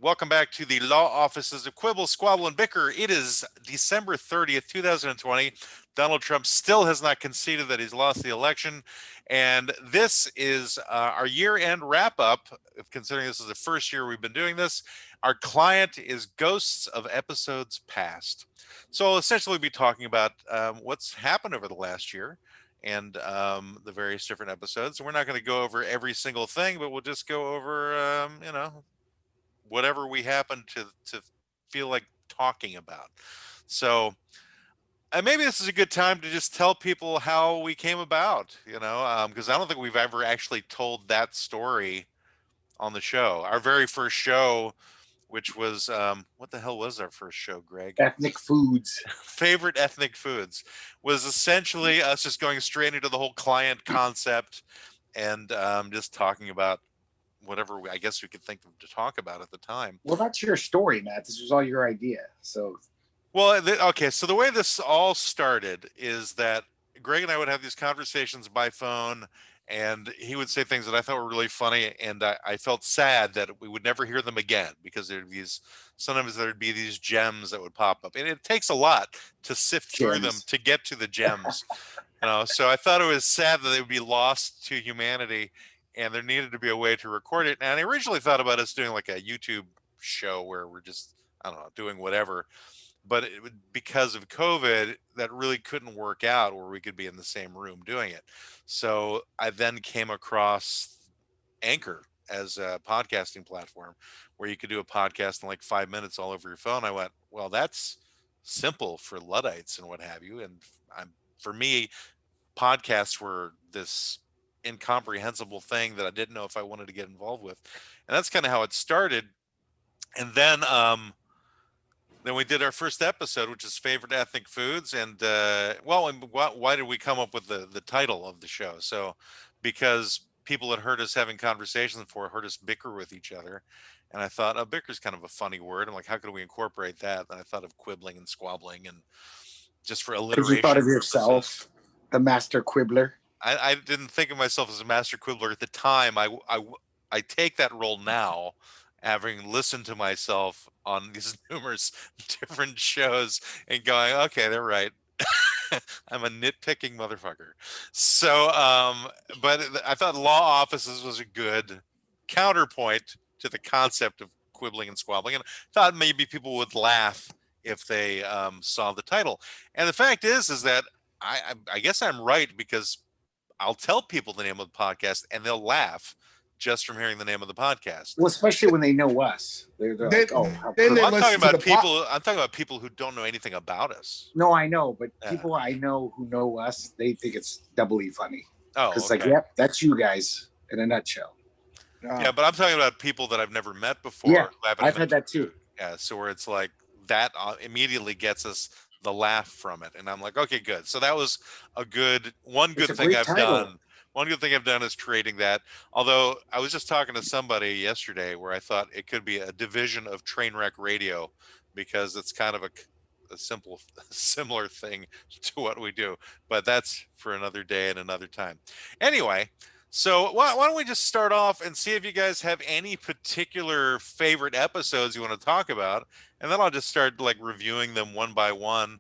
Welcome back to the law offices of Quibble, Squabble, and Bicker. It is December 30th, 2020. Donald Trump still has not conceded that he's lost the election. And this is our year-end wrap-up, considering this is the first year we've been doing this. Our client is Ghosts of Episodes Past. So I'll essentially be talking about what's happened over the last year and the various different episodes. And we're not going to go over every single thing, but we'll just go over, whatever we happen to feel like talking about. So maybe this is a good time to just tell people how we came about, because I don't think we've ever actually told that story on the show. Our very first show, which was what the hell was our first show, Greg? Ethnic foods. Favorite ethnic foods, was essentially us just going straight into the whole client concept and just talking about whatever I guess we could think of to talk about at the time. Well, that's your story, Matt. This was all your idea. So, well, okay. So the way this all started is that Greg and I would have these conversations by phone, and he would say things that I thought were really funny, and I felt sad that we would never hear them again because sometimes there'd be these gems that would pop up, and it takes a lot to sift through them to get to the gems. So I thought it was sad that they would be lost to humanity, and there needed to be a way to record it. And I originally thought about us doing like a YouTube show where we're just, I don't know, doing whatever. But because of COVID, that really couldn't work out where we could be in the same room doing it. So I then came across Anchor as a podcasting platform where you could do a podcast in like 5 minutes all over your phone. I went, well, that's simple for Luddites and what have you. And for me, podcasts were this incomprehensible thing that I didn't know if I wanted to get involved with. And that's kind of how it started. And then we did our first episode, which is favorite ethnic foods. And why did we come up with the title of the show? So because people had heard us having conversations before, heard us bicker with each other. And I thought, oh, bicker's kind of a funny word. I'm like, how could we incorporate that? And I thought of quibbling and squabbling, and just for alliteration. You thought of yourself, the master quibbler. I didn't think of myself as a master quibbler at the time. I take that role now, having listened to myself on these numerous different shows and going, okay, they're right. I'm a nitpicking motherfucker. So, but I thought law offices was a good counterpoint to the concept of quibbling and squabbling, and thought maybe people would laugh if they saw the title. And the fact is that I guess I'm right, because I'll tell people the name of the podcast and they'll laugh just from hearing the name of the podcast. Well, especially when they know us. They're like, oh, I'm talking about people who don't know anything about us. No, I know, but people I know who know us, they think it's doubly funny. Oh, it's like, yep, that's you guys in a nutshell. Yeah, but I'm talking about people that I've never met before. Yeah, I've had that too. Yeah, so where it's like that immediately gets us the laugh from it, and I'm like, okay, good. So that was one good thing I've done. One good thing I've done is creating that. Although I was just talking to somebody yesterday where I thought it could be a division of Trainwreck Radio, because it's kind of a similar thing to what we do. But that's for another day and another time. Anyway, so why don't we just start off and see if you guys have any particular favorite episodes you want to talk about, and then I'll just start like reviewing them one by one.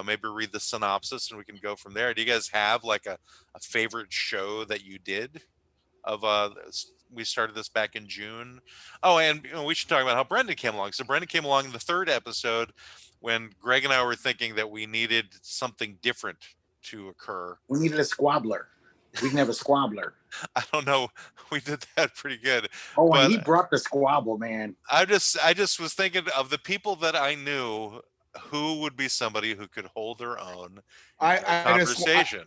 Maybe read the synopsis and we can go from there. Do you guys have like a favorite show that you did we started this back in June? Oh, and we should talk about how Brendan came along. So Brendan came along in the third episode when Greg and I were thinking that we needed something different to occur. We needed a squabbler. We can have a squabbler. I don't know. We did that pretty good. Oh, and he brought the squabble, man. I just was thinking of the people that I knew, who would be somebody who could hold their own conversation.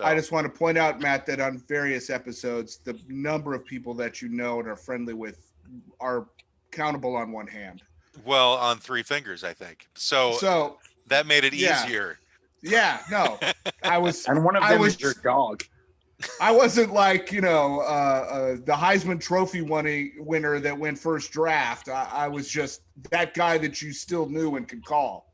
I just want to point out, Matt, that on various episodes, the number of people that you know and are friendly with are countable on one hand. Well, on three fingers, I think. So that made it easier. Yeah, no. And one of them is your dog. I wasn't like, the Heisman Trophy winner that went first draft. I was just that guy that you still knew and could call.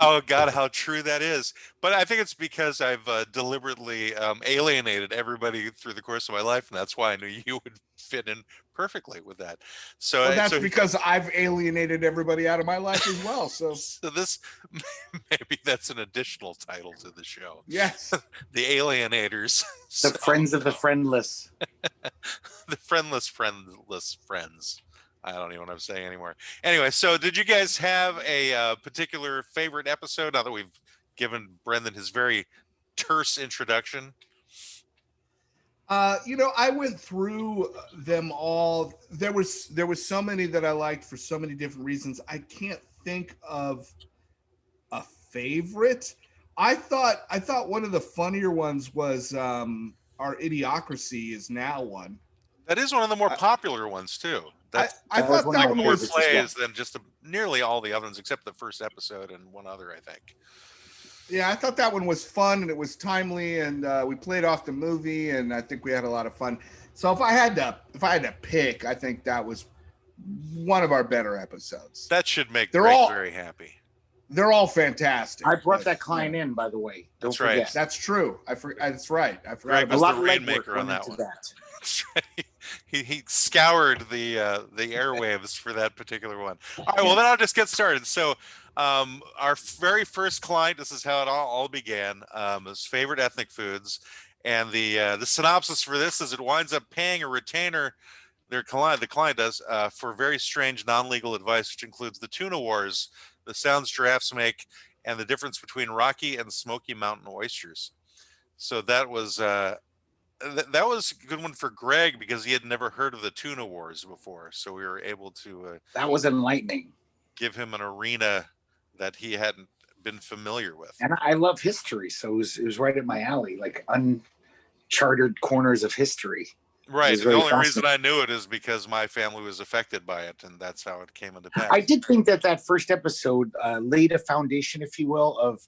Oh God, how true that is. But I think it's because I've deliberately alienated everybody through the course of my life, and that's why I knew you would fit in perfectly with that. So, Well, uh, that's so, because I've alienated everybody out of my life as well. So so this maybe that's an additional title to the show, yes, the Alienators. The So, friends of the friendless. the friendless friends. I don't even know what I'm saying anymore. Anyway, so did you guys have a particular favorite episode? Now that we've given Brendan his very terse introduction. I went through them all. There was so many that I liked for so many different reasons. I can't think of a favorite. I thought one of the funnier ones was our Idiocracy is now one. That is one of the more I, popular ones too. I, That's I That was thought one of that my one more was favorites as well. plays than just nearly all the other ones, except the first episode and one other, I think. yeah, I thought that one was fun and it was timely and we played off the movie and I think we had a lot of fun. So if I had to pick, I think that was one of our better episodes. That should make They're Greg all- very happy. They're all fantastic. I brought but, that client in, by the way. Don't That's right. forget. That's true. That's right. I forgot Greg A about was lot the of rainmaker legwork on went that into one. that. He scoured the airwaves for that particular one. All right, well then I'll just get started. So our very first client, this is how it all began. His favorite ethnic foods, and the synopsis for this is it winds up paying a retainer. The client does for very strange non-legal advice, which includes the tuna wars, the sounds giraffes make, and the difference between Rocky and Smoky Mountain oysters. So that was that was a good one for Greg because he had never heard of the tuna wars before. So we were able to That was enlightening. give him an arena that he hadn't been familiar with. And I love history, so it was right at my alley, like uncharted corners of history. Right. was The very only reason I knew it is because my family was affected by it, and that's how it came into pass. I did think that first episode laid a foundation, if you will, of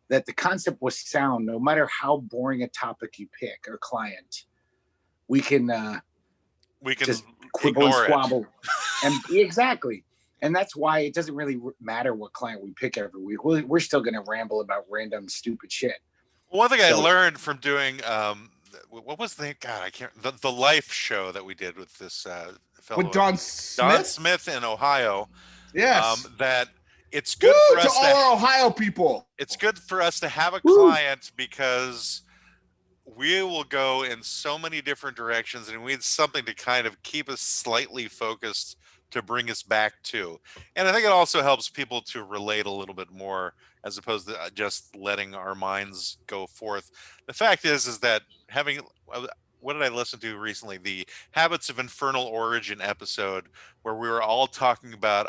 that the concept was sound. No matter how boring a topic you pick or client, we can We can just quibble and ignore it. squabble, and exactly. And that's why it doesn't really matter what client we pick every week. We're still going to ramble about random stupid shit. One thing I So- learned from doing what was the God? I can't the Life show that we did with this fellow with Don Smith. Smith in Ohio. Yes. That it's good Woo, for to us all our Ohio people. it's good for us to have a Woo. client because we will go in so many different directions and we need something to kind of keep us slightly focused to bring us back to. And I think it also helps people to relate a little bit more as opposed to just letting our minds go forth. The fact is that having what did I listen to recently? The Habits of Infernal Origin episode where we were all talking about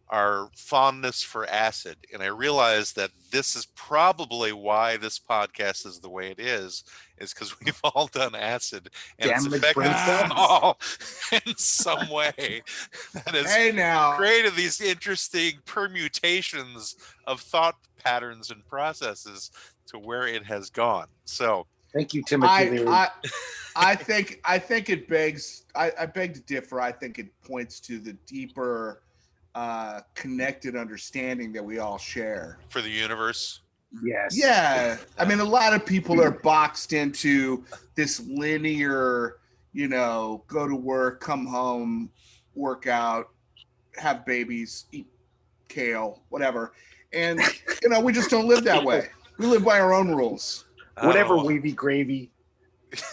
our fondness for acid, and I realized that this is probably why this podcast is the way it is because we've all done acid and it's Damage affected brain us cells. all in some way that has Hey now. created these interesting permutations of thought patterns and processes to where it has gone. So Thank you, Timothy Leary. I think it begs. I beg to differ. I think it points to the deeper, connected understanding that we all share. for the universe, Yes. Yeah, I mean, a lot of people are boxed into this linear, go to work, come home, work out, have babies, eat kale, whatever, and we just don't live that way. We live by our own rules. Whatever, I don't know. wavy gravy.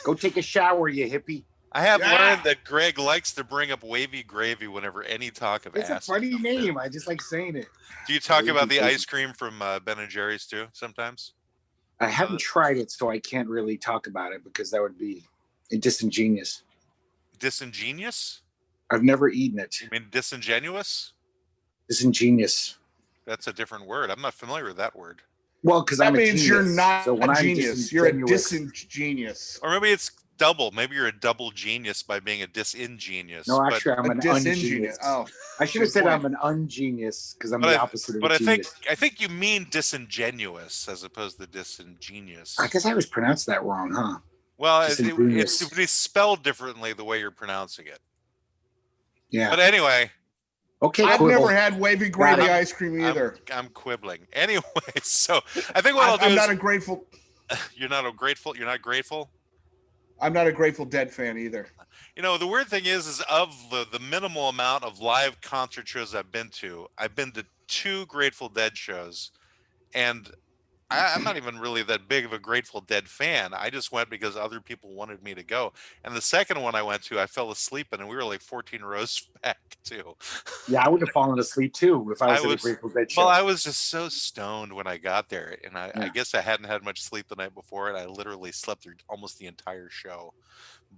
Go take a shower, you hippie. I have Yeah. learned that Greg likes to bring up wavy gravy whenever any talk of It's a acid funny comes in. name. I just like saying it. Do you talk Wavy about the gravy. ice cream from Ben and Jerry's too sometimes? I haven't tried it, so I can't really talk about it because that would be disingenuous. Disingenuous? I've never eaten it. You mean disingenuous? Disingenuous. That's a different word. I'm not familiar with that word. Well, because That I'm a means genius. you're not so when a I'm genius. You're a disingenuous- disingenious. Or maybe it's double. Maybe you're a double genius by being a disingenious. No, actually, I'm A an disingenious. ungenius. Oh, I should have good said point. I'm an ungenius because I'm But the I- opposite of but a I genius. think you mean disingenuous as opposed to disingenious. I guess I always pronounced that wrong, huh? Well, Disingenuous. it's spelled differently the way you're pronouncing it. Yeah. But anyway, Okay, I've quibble. never had wavy gravy ice cream either. I'm quibbling. Anyway, so I think what I'll do I'm is not a grateful. you're not grateful. You're not grateful. I'm not a Grateful Dead fan either. You know, the weird thing is of the minimal amount of live concert shows I've been to 2 Grateful Dead shows, and I'm not even really that big of a Grateful Dead fan. I just went because other people wanted me to go. And the second one I went to, I fell asleep in, and we were like 14 rows back too. Yeah, I would have fallen asleep too if I was at a Grateful Dead show. Well, I was just so stoned when I got there, and I Yeah. guess I hadn't had much sleep the night before, and I literally slept through almost the entire show.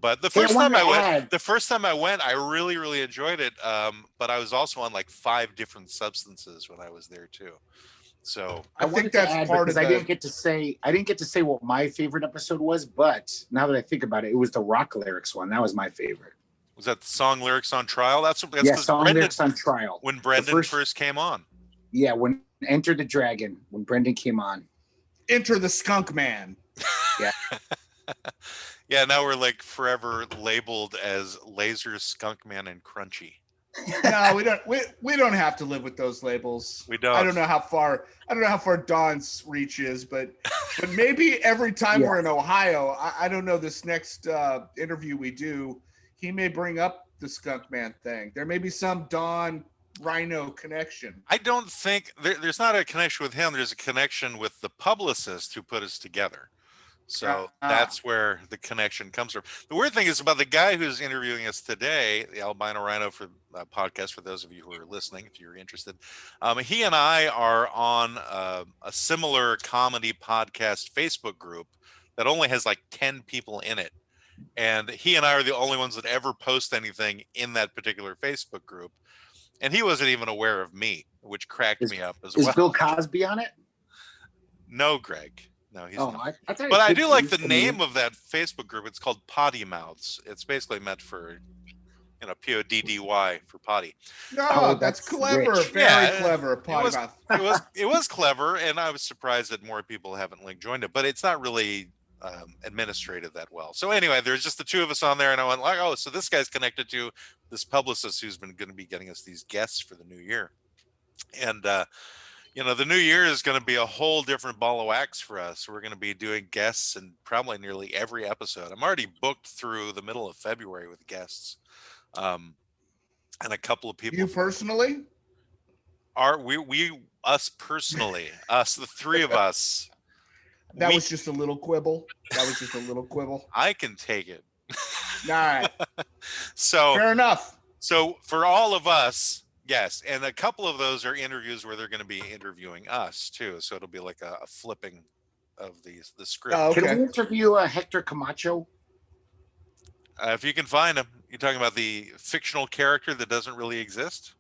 But the Hey, first time wanna I went, I really, really enjoyed it. But I was also on like 5 different substances when I was there too. So I think that's part of I the. didn't get to say what my favorite episode was, but now that I think about it, it was the rock lyrics one. That was my favorite. was that the song lyrics on trial? That's Yeah, 'cause song Brendan, lyrics on trial. when Brendan first came on. Yeah, when Enter the Dragon, when Brendan came on. Enter the Skunk Man. Yeah, now we're like forever labeled as Laser, Skunk Man, and Crunchy. No, we don't. We don't have to live with those labels. We don't. I don't know how far. I don't know how far Don's reach is, but maybe every time we're in Ohio, I don't know. This next interview we do, he may bring up the Skunk Man thing. There may be some Don Rhino connection. I don't think there's not a connection with him. There's a connection with the publicist who put us together. So that's where the connection comes from. The weird thing is about the guy who's interviewing us today, the Albino Rhino for podcast, for those of you who are listening, if you're interested. He and I are on a similar comedy podcast Facebook group that only has like 10 people in it. And he and I are the only ones that ever post anything in that particular Facebook group. And he wasn't even aware of me, which cracked me up as well. Is Bill Cosby on it? No, Greg. No, he's not. I thought But I do like the name of that Facebook group. It's called Potty Mouths. It's basically meant for, PODDY for potty. No, that's clever. rich. Very clever. Potty Mouth. It was clever, and I was surprised that more people haven't joined it. But it's not really administrated that well. So anyway, there's just the 2 of us on there, and I went like, oh, so this guy's connected to this publicist who's been going to be getting us these guests for the new year. And the new year is going to be a whole different ball of wax for us. We're going to be doing guests in probably nearly every episode. I'm already booked through the middle of February with guests, and a couple of people. You personally? Us personally, us, the 3 of us. That was just a little quibble. I can take it. All right. So fair enough. So for all of us, yes, and a couple of those are interviews where they're going to be interviewing us too. So it'll be like a flipping of the script. Oh, okay. Can we interview Hector Camacho? If you can find him. You're talking about the fictional character that doesn't really exist?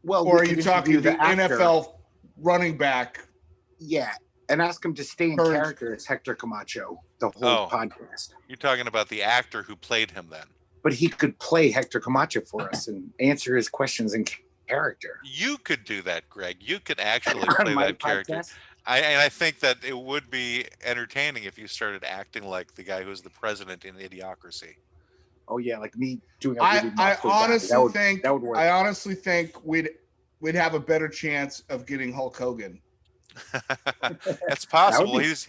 Well, or we are you could talking interview the actor. NFL running back? Yeah, and ask him to stay in character as Hector Camacho the whole podcast. You're talking about the actor who played him then. But he could play Hector Camacho for us and answer his questions in character. You could do that, Greg. You could actually play that character. I think that it would be entertaining if you started acting like the guy who's the president in Idiocracy. Oh yeah, like me doing. I honestly think that would work. I honestly think we'd have a better chance of getting Hulk Hogan. That's possible. He's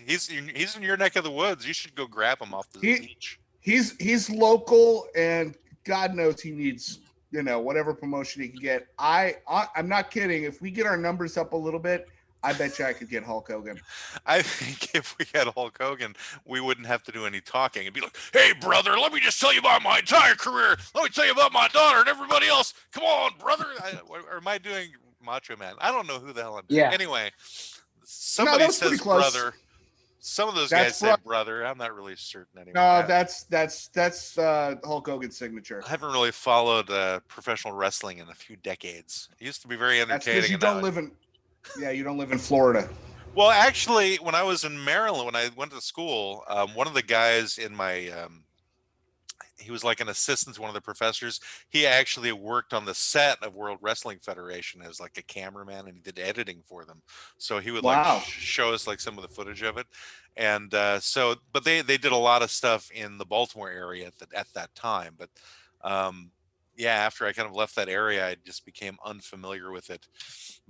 in your neck of the woods. You should go grab him off the beach. He's local, and God knows he needs whatever promotion he can get. I'm not kidding. If we get our numbers up a little bit, I bet you I could get Hulk Hogan. I think if we had Hulk Hogan, we wouldn't have to do any talking. It'd be like, hey, brother, let me just tell you about my entire career. Let me tell you about my daughter and everybody else. Come on, brother. Or am I doing Macho Man? I don't know who the hell I'm doing. Yeah. Anyway, somebody says brother. Some of those guys say brother. I'm not really certain anymore. No, that's Hulk Hogan's signature. I haven't really followed professional wrestling in a few decades. It used to be very entertaining. That's because you don't live in... Yeah, you don't live in Florida. Well, actually, when I was in Maryland, when I went to school, one of the guys in my, he was like an assistant to one of the professors. He actually worked on the set of World Wrestling Federation as like a cameraman, and he did editing for them. So he would like show us like some of the footage of it. And but they did a lot of stuff in the Baltimore area at that time. But yeah, after I kind of left that area, I just became unfamiliar with it.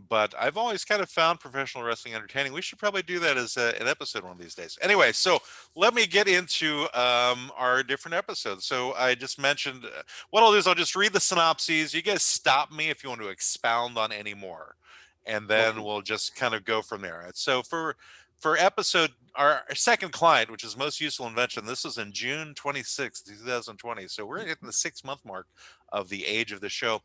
But I've always kind of found professional wrestling entertaining. We should probably do that as an episode one of these days. Anyway, so let me get into our different episodes. So I just mentioned what I'll do is I'll just read the synopses. You guys stop me if you want to expound on any more, and then Okay. we'll just kind of go from there. So for episode our second client, which is most useful invention, this was in June 26th, 2020. So we're hitting the 6 month mark of the age of the show.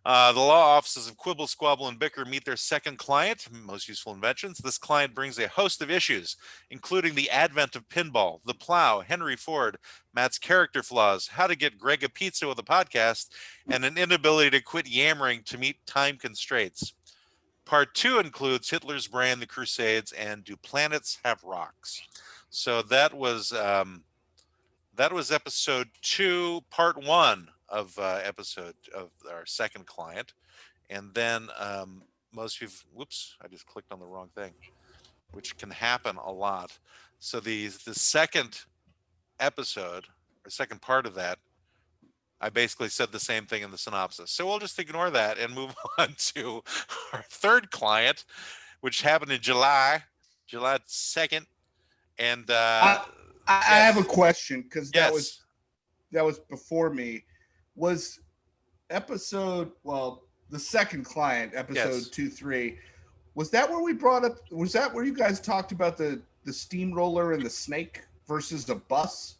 The law offices of Quibble, Squabble, and Bicker meet their second client, most useful inventions. This client brings a host of issues, including the advent of pinball, the plow, Henry Ford, Matt's character flaws, how to get Greg a pizza with a podcast, and an inability to quit yammering to meet time constraints. Part two includes Hitler's Brain, the Crusades, and Do Planets Have Rocks? So that was episode 2, part 1 of episode of our second client. And then most of you, whoops, I just clicked on the wrong thing, which can happen a lot. So the second episode, or second part of that, I basically said the same thing in the synopsis. So we'll just ignore that and move on to our third client, which happened in July 2nd. And I have a question because yes, that was before me. Was the second client, episode Yes. 2-3, was that where we brought up? Was that where you guys talked about the steamroller and the snake versus the bus?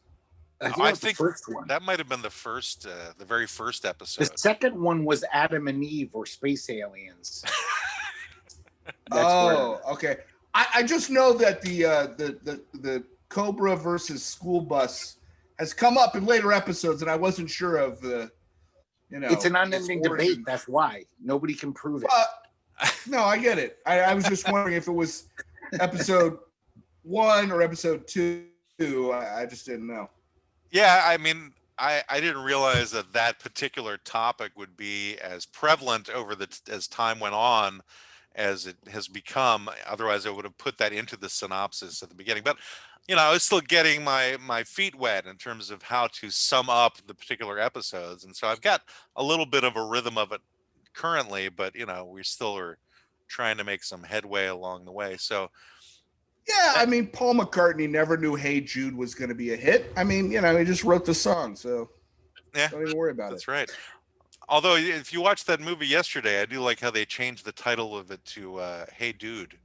I think I that was the think first one. that might have been the very first The episode. second one was Adam and Eve or space aliens. Okay. I just know that the Cobra versus school bus has come up in later episodes, and I wasn't sure of the, It's an unending its origin. debate. That's why nobody can prove it. No, I get it. I was just wondering if it was episode 1 or episode 2. I just didn't know. Yeah, I mean, I didn't realize that particular topic would be as prevalent as time went on as it has become. Otherwise, I would have put that into the synopsis at the beginning. But I was still getting my feet wet in terms of how to sum up the particular episodes, and so I've got a little bit of a rhythm of it currently. But we still are trying to make some headway along the way. So Yeah, I mean, Paul McCartney never knew "Hey Jude" was going to be a hit. I mean, he just wrote the song, so yeah, don't even worry about that's it. right. Although, if you watched that movie yesterday, I do like how they changed the title of it to "Hey Dude."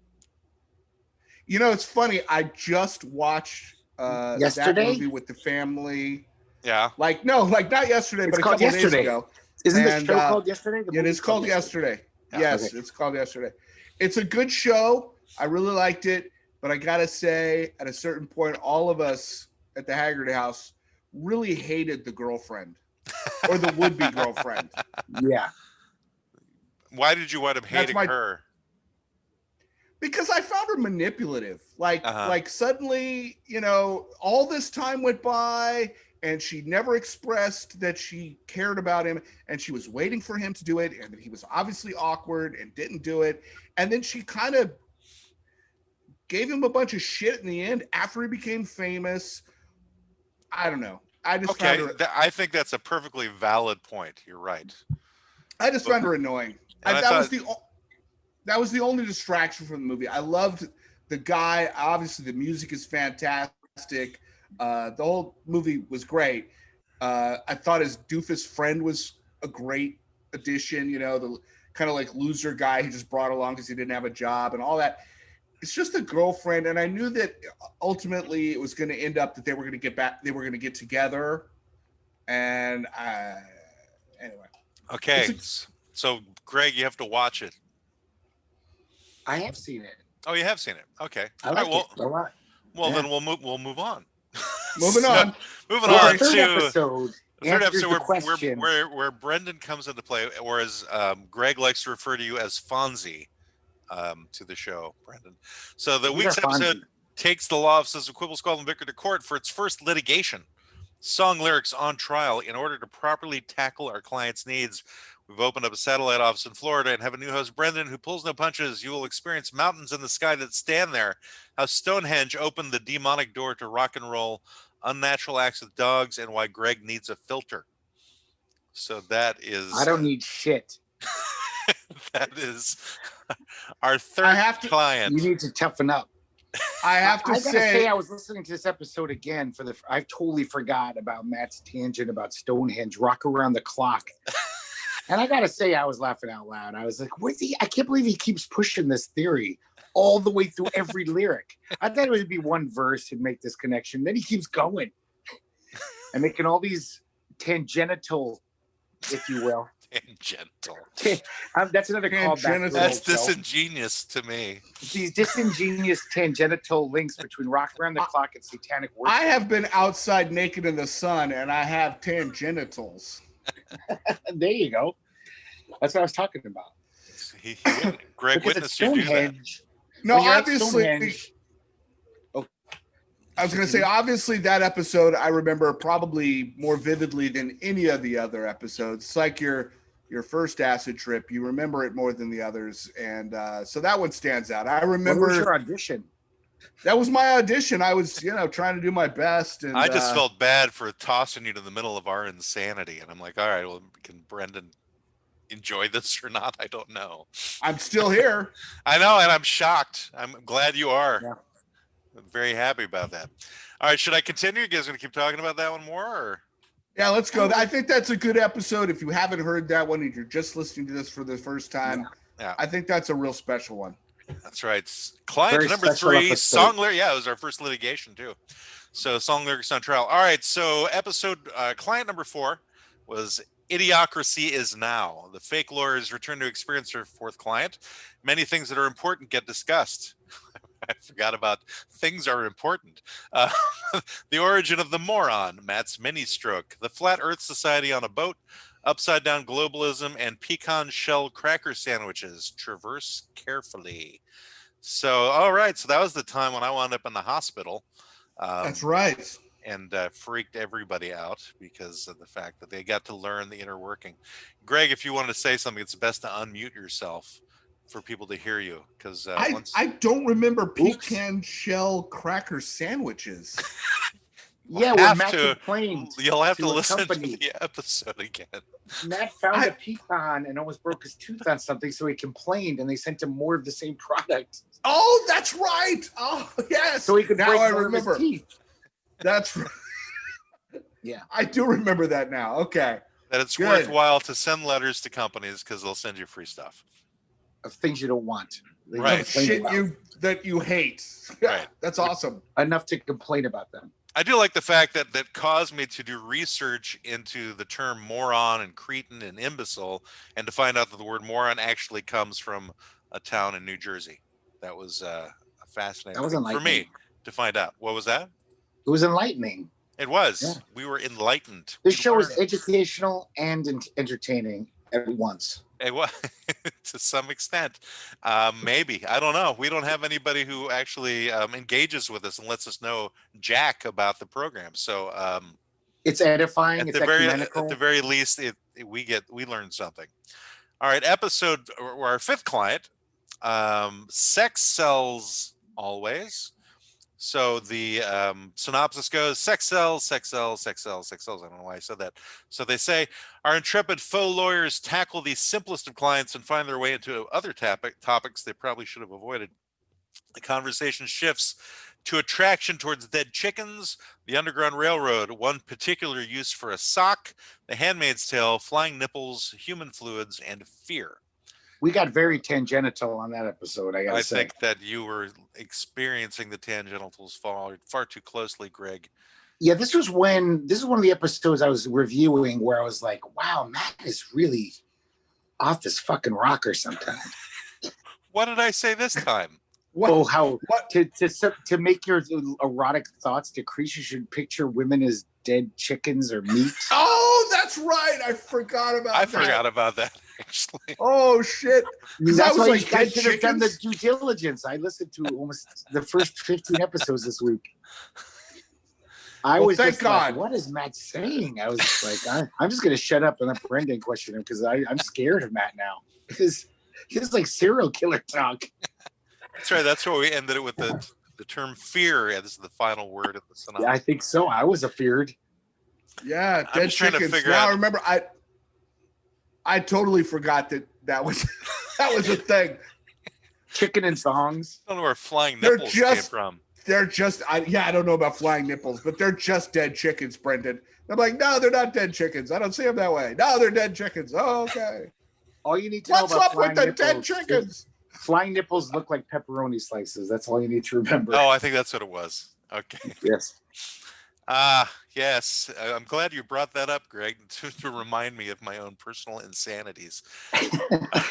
It's funny. I just watched that Yesterday? movie with the family. Yeah. Not yesterday, It's but a called couple of days Yesterday. ago. Isn't And, the show called Yesterday? The It movie's is called Yesterday. Yeah. Yes, Okay. it's called Yesterday. It's a good show. I really liked it, but I gotta say, at a certain point, all of us at the Haggard house really hated the girlfriend or the would-be girlfriend. Yeah. Why did you wind up hating my- her? Because I found her manipulative. Like Uh-huh. Suddenly, all this time went by and she never expressed that she cared about him, and she was waiting for him to do it, and he was obviously awkward and didn't do it. And then she kind of gave him a bunch of shit in the end after he became famous. I don't know. I just Okay, found her, I think that's a perfectly valid point. You're right. I just found her annoying. And I That was the only distraction from the movie. I loved the guy. Obviously, the music is fantastic. The whole movie was great. I thought his doofus friend was a great addition. The kind of like loser guy he just brought along because he didn't have a job and all that. It's just a girlfriend, and I knew that ultimately it was going to end up that they were going to get back. They were going to get together, and anyway. Okay, so Greg, you have to watch it. I have seen it. Oh, you have seen it. Okay. I All like right. it a lot. Well, Yeah. then we'll move on. Moving So, on. Moving So on the third to episode the third answers episode the question. where Brendan comes into play, or as Greg likes to refer to you as Fonzie, to the show, Brendan. So the These week's are Fonzie. episode takes the law offices of Quibble, Squabble, and Bicker to court for its first litigation. Song lyrics on trial in order to properly tackle our clients' needs. We've opened up a satellite office in Florida and have a new host, Brendan, who pulls no punches. You will experience mountains in the sky that stand there. How Stonehenge opened the demonic door to rock and roll, unnatural acts with dogs, and why Greg needs a filter. So that is I don't need shit. that is our I third have to. client. You need to toughen up. I have to I gotta say, I was listening to this episode again I totally forgot about Matt's tangent about Stonehenge, Rock Around the Clock. And I gotta say, I was laughing out loud. I was like, I can't believe he keeps pushing this theory all the way through every lyric. I thought it would be one verse and make this connection. Then he keeps going and making all these tangential, if you will. Tangential. That's another callback. Tangential. That's disingenuous to me. These disingenuous tangential links between Rock Around the Clock and Satanic Worship. I have been outside naked in the sun, and I have tangenitals. There you go. That's what I was talking about. Greg Because witnessed you do that. Stonehenge. No, When you're at obviously. Stonehenge- I was going to say, obviously, that episode I remember probably more vividly than any of the other episodes. It's like your first acid trip. You remember it more than the others, and so that one stands out. I remember. What was your audition? That was my audition. I was, trying to do my best. And I just felt bad for tossing you to the middle of our insanity, and I'm like, all right, well, can Brendan enjoy this or not? I don't know. I'm still here. I know, and I'm shocked. I'm glad you are. Yeah. I'm very happy about that. All right, should I continue? You guys gonna keep talking about that one more, or? Yeah, let's go. I think that's a good episode. If you haven't heard that one, if you're just listening to this for the first time, Yeah. I think that's a real special one. That's right. Client Very number special 3, episode. song lyric. Yeah, it was our first litigation too. So song lyrics on trial. All right. So client number 4 was Idiocracy Is Now. The fake lawyers return to experience their fourth client. Many things that are important get discussed. I forgot about things are important. The origin of the moron, Matt's mini stroke, the Flat Earth Society on a boat, upside down globalism, and pecan shell cracker sandwiches. Traverse carefully. So, all right. So that was the time when I wound up in the hospital. That's right. And freaked everybody out because of the fact that they got to learn the inner working. Greg, if you wanted to say something, it's best to unmute yourself for people to hear you, because I don't remember pecan shell cracker sandwiches. Yeah, have when Matt to- complained, you'll have to to a listen company. to the episode again. Matt found a pecan and almost broke his tooth on something, so he complained, and they sent him more of the same product, Oh, that's right. Oh, yes. so he could now break I more of his remember. teeth. That's right. Yeah. I do remember that now. Okay. That it's Good. worthwhile to send letters to companies because they'll send you free stuff. Of things you don't want. They Right. complain Shit about. that you hate. Yeah, Right. That's awesome. Enough to complain about them. I do like the fact that caused me to do research into the term moron and cretin and imbecile, and to find out that the word moron actually comes from a town in New Jersey. That was a fascinating That was thing for me enlightening. to find out. What was that? It was enlightening. It was. Yeah. We were enlightened. This We show is learned. educational and entertaining at once. It was to some extent. Maybe. I don't know. We don't have anybody who actually engages with us and lets us know jack about the program. So It's edifying. at It's the ecumenical. very least, we learned something. All right, episode or our fifth client, sex sells always. So the synopsis goes: sex sells, sex sells, sex sells, sex sells. I don't know why I said that. So they say our intrepid faux lawyers tackle the simplest of clients and find their way into other topics they probably should have avoided. The conversation shifts to attraction towards dead chickens, the Underground Railroad, one particular use for a sock, The Handmaid's Tale, flying nipples, human fluids, and fear. We got very tangential on that episode. I gotta I say. think that you were experiencing the tangentials far too closely, Greg. Yeah, this is one of the episodes I was reviewing where I was like, "Wow, Matt is really off his fucking rocker sometimes." What did I say this time? Oh, how What? to make your erotic thoughts decrease, you should picture women as dead chickens or meat. Oh, that's right. I forgot about I that. forgot about that, actually. Oh, shit. That's that was why like you guys dead should have done the chickens? due diligence. I listened to almost the first 15 episodes this week. I Well, was thank just like, God. what is Matt saying? I was just like, I'm just going to shut up and let Brendan question him because I'm scared of Matt now. Because he's like serial killer talk. That's right. That's why we ended it with the term fear as the final word of the synopsis. Yeah, I think so. I was afeared. Yeah, I'm dead just trying to chickens. figure Now out- I remember. I totally forgot that was that was a thing. Chicken and thongs. I don't know where flying They're nipples just- came from. They're just, I don't know about flying nipples, but they're just dead chickens, Brendan. I'm like, no, they're not dead chickens. I don't see them that way. No, they're dead chickens. Oh, okay. All you need to What's know about up with flying the nipples dead chickens? Flying nipples look like pepperoni slices. That's all you need to remember. Oh, I think that's what it was. Okay. Yes. Yes. I'm glad you brought that up, Greg, to remind me of my own personal insanities.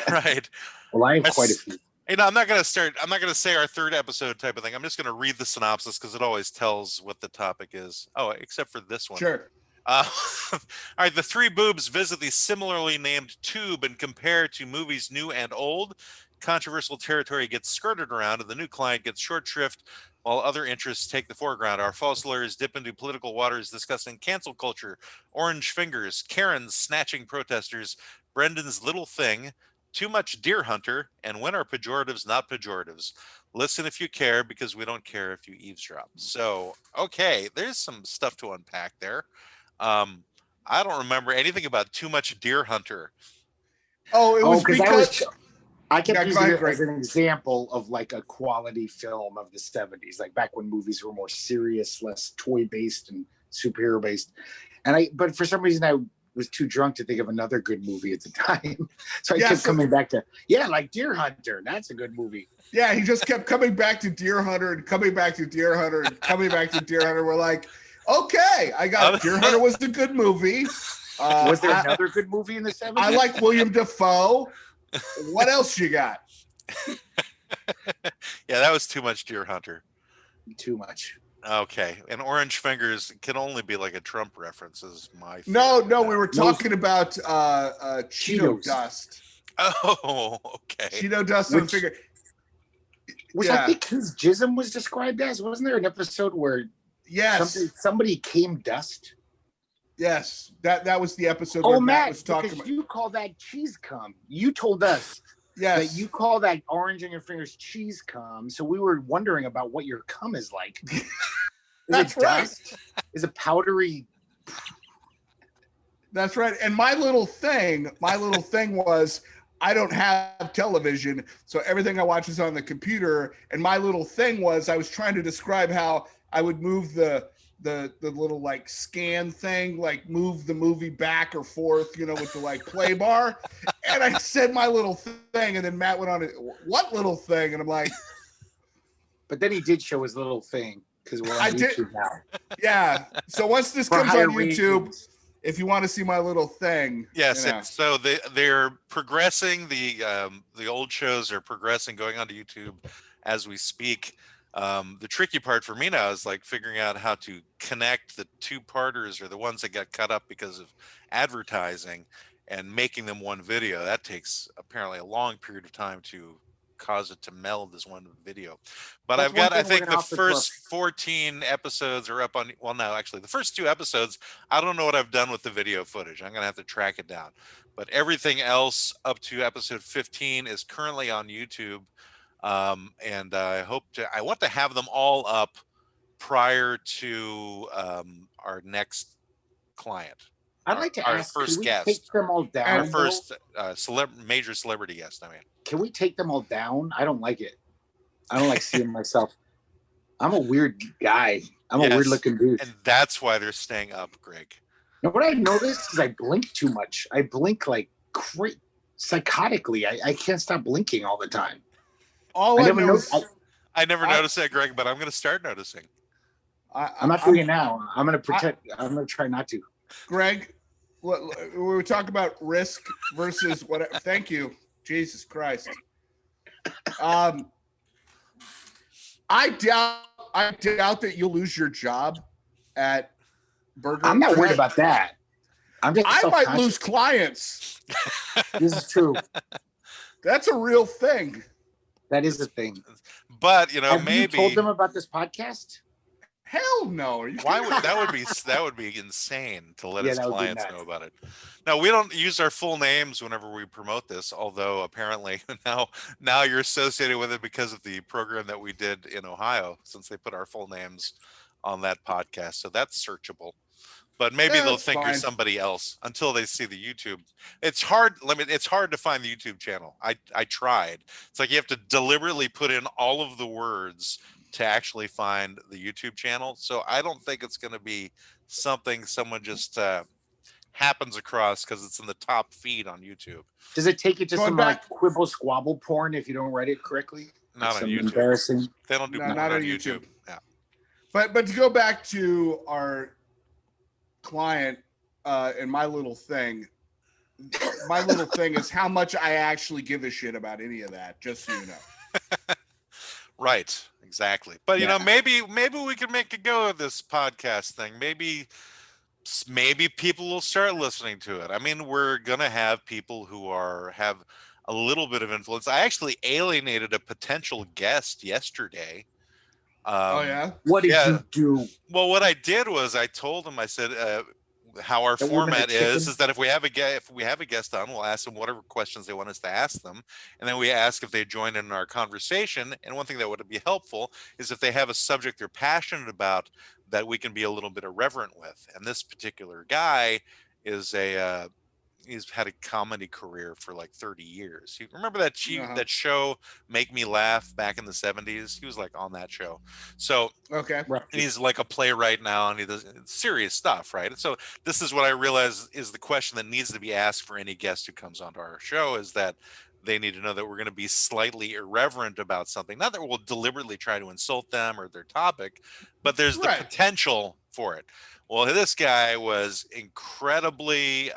Right. Well, I have Yes. quite a few. You know, I'm not going to say our third episode type of thing. I'm just going to read the synopsis because it always tells what the topic is. Oh, except for this one. Sure. All right, the three boobs visit the similarly named tube and compare to movies new and old. Controversial territory gets skirted around, and the new client gets short shrift while other interests take the foreground. Our false lawyers dip into political waters discussing cancel culture, orange fingers, Karens snatching protesters, Brendan's little thing, too much deer hunter, and when are pejoratives not pejoratives? Listen if you care, because we don't care if you eavesdrop. So, okay, there's some stuff to unpack there. I don't remember anything about too much deer hunter. Oh, it was because I kept Yeah, go using ahead, it Greg. as an example of like a quality film of the 70s, like back when movies were more serious, less toy based and superhero based. But for some reason I was too drunk to think of another good movie at the time. So I kept coming back to, like Deer Hunter. That's a good movie. yeah, he just kept coming back to Deer Hunter and coming back to Deer Hunter and coming back to Deer Hunter. We're like, okay, I got Deer Hunter was a good movie. Was there another good movie in the 70s? I like William Dafoe. What else you got? Yeah, that was too much deer hunter. Too much. Okay, and orange fingers can only be like a Trump reference. Is my No, theory. we were talking about Cheeto Cheetos. dust. Oh, okay. Cheeto dust on Which- finger. Which Yeah. I think his jism was described as. Wasn't there an episode where Yes, somebody came dust? yes. That was the episode Oh, where Matt Matt, was talking because about. you call that cheese cum. You told us Yes, that you call that orange on your fingers cheese cum. So we were wondering about what your cum is like. Is That's it right. dust? Is it powdery? That's right. And my little thing was I don't have television, so everything I watch is on the computer. And my little thing was I was trying to describe how I would move the little like scan thing, like move the movie back or forth, with the like play bar. And I said my little thing, and then Matt went on it. What little thing? And I'm like, But then he did show his little thing because we're on I did- YouTube now. yeah. So once this For comes higher on YouTube, ratings. if you want to see my little thing, Yes, you know. so they're progressing. The old shows are progressing, going onto YouTube as we speak. The tricky part for me now is like figuring out how to connect the two-parters or the ones that got cut up because of advertising and making them one video. That takes apparently a long period of time to cause it to meld as one video. But That's I've got, one I thing we're think gonna the offer to first 14 episodes are up on, well, no, actually the first 2 episodes, I don't know what I've done with the video footage. I'm going to have to track it down. But everything else up to episode 15 is currently on YouTube. And I want to have them all up prior to our next client. I'd like to Our ask, first can we guest. take them all down? Our though? first major celebrity guest, I mean. Can we take them all down? I don't like it. I don't like seeing myself. I'm a weird guy. I'm a Yes. weird looking dude. And that's why they're staying up, Greg. Now, what I noticed is I blink too much. I blink like psychotically. I can't stop blinking all the time. all I I never know noticed. is I never noticed that, Greg, but I'm going to start noticing. I'm not doing it now. I'm going to pretend. I'm going to try not to. Greg, we were talking about risk versus what. Thank you, Jesus Christ. I doubt that you'll lose your job at Burger. I'm not worried King. about that. I'm just. I might self-conscious. lose clients. This is true. That's a real thing. That is a thing. But Have maybe you told them about this podcast? Hell no. Are you why kidding? would that would be insane to let Yeah, his that would be clients nuts. know about it. No, we don't use our full names whenever we promote this, although apparently now you're associated with it because of the program that we did in Ohio, since they put our full names on that podcast. So that's searchable. But maybe Yeah, they'll that's think you're fine. somebody else until they see the YouTube. It's hard. It's hard to find the YouTube channel. I tried. It's like you have to deliberately put in all of the words to actually find the YouTube channel. So I don't think it's going to be something someone just happens across because it's in the top feed on YouTube. Does it take you to Going some back- like quibble squabble porn if you don't write it correctly? Not Like on some YouTube. embarrassing. They don't do No, porn not on on YouTube. YouTube. Yeah. But to go back to our client and my little thing is how much I actually give a shit about any of that, just so you know. Right, exactly. But you Yeah. know, maybe we can make a go of this podcast thing. Maybe people will start listening to it. I mean, we're gonna have people who have a little bit of influence. I actually alienated a potential guest yesterday. Oh yeah. What did Yeah. you do? Well, what I did was I told him, I said, how our That we're gonna format chicken? is that if we have a guest on, we'll ask them whatever questions they want us to ask them, and then we ask if they join in our conversation. And one thing that would be helpful is if they have a subject they're passionate about that we can be a little bit irreverent with. And this particular guy is he's had a comedy career for like 30 years. You remember that that show Make Me Laugh back in the 70s? He was like on that show. So Okay. Right. and he's like a playwright now, and he does serious stuff, right? And so this is what I realize is the question that needs to be asked for any guest who comes onto our show, is that they need to know that we're going to be slightly irreverent about something. Not that we'll deliberately try to insult them or their topic, but there's the Right. potential for it. Well, this guy was incredibly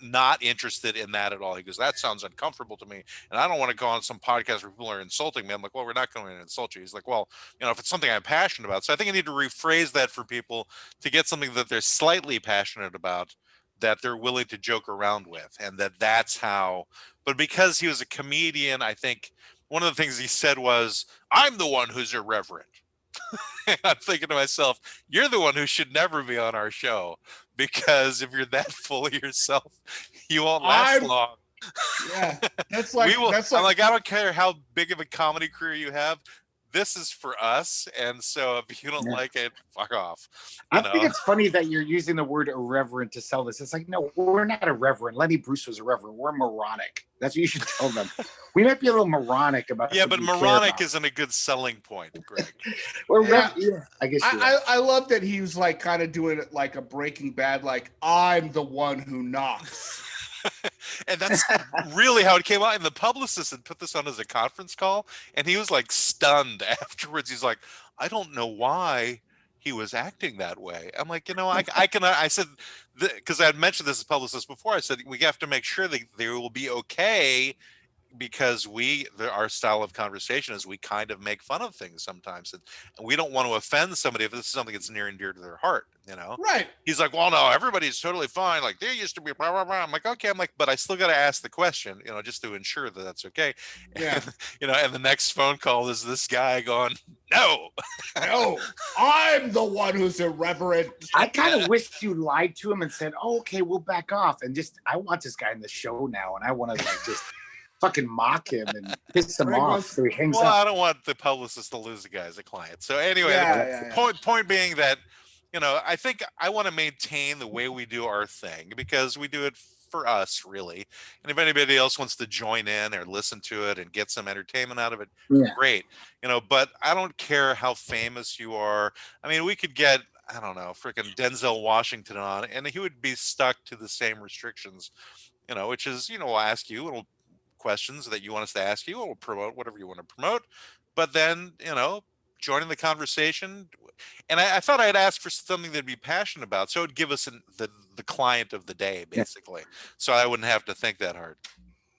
not interested in that at all. He goes, that sounds uncomfortable to me, and I don't want to go on some podcast where people are insulting me. I'm like, well, we're not going to insult you. He's like, well, you know, if it's something I'm passionate about. So I think I need to rephrase that for people to get something that they're slightly passionate about, that they're willing to joke around with, and that's how. But because he was a comedian, I think one of the things he said was, I'm the one who's irreverent. I'm thinking to myself, you're the one who should never be on our show, because if you're that full of yourself, you won't last long. Yeah, that's like I'm like, I don't care how big of a comedy career you have. This is for us, and so if you don't like it, fuck off. I think it's funny that you're using the word irreverent to sell this. It's like, no, we're not irreverent. Lenny Bruce was irreverent. We're moronic. That's what you should tell them. We might be a little moronic about. Yeah, but moronic isn't a good selling point, Greg. I guess. I love that he was like kind of doing it like a Breaking Bad, like, I'm the one who knocks. And that's really how it came out. And the publicist had put this on as a conference call, and he was like stunned afterwards. He's like, I don't know why he was acting that way. I'm like, you know, I said, because I had mentioned this as publicist before, I said, we have to make sure that they will be okay, because our style of conversation is we kind of make fun of things sometimes, and we don't want to offend somebody if this is something that's near and dear to their heart, you know. Right. He's like, well, no, everybody's totally fine, like there used to be blah blah blah. I'm like, okay. I'm like, but I still got to ask the question, you know, just to ensure that that's okay. Yeah. And, you know, and the next phone call is this guy going, no, I'm the one who's irreverent. I kind of wish you lied to him and said, oh, okay, we'll back off, and just, I want this guy in the show now, and I want to like just fucking mock him and piss him off so he hangs well, up. I don't want the publicist to lose the guy as a client. So anyway, the point being that, you know, I think I want to maintain the way we do our thing, because we do it for us, really. And if anybody else wants to join in or listen to it and get some entertainment out of it, great. You know, but I don't care how famous you are. I mean, we could get, I don't know, freaking Denzel Washington on, and he would be stuck to the same restrictions, you know, which is, you know, we'll ask you little questions that you want us to ask you, we'll promote whatever you want to promote, but then, you know, joining the conversation. And I thought I'd ask for something that'd be passionate about, so it'd give us the client of the day, basically, so I wouldn't have to think that hard.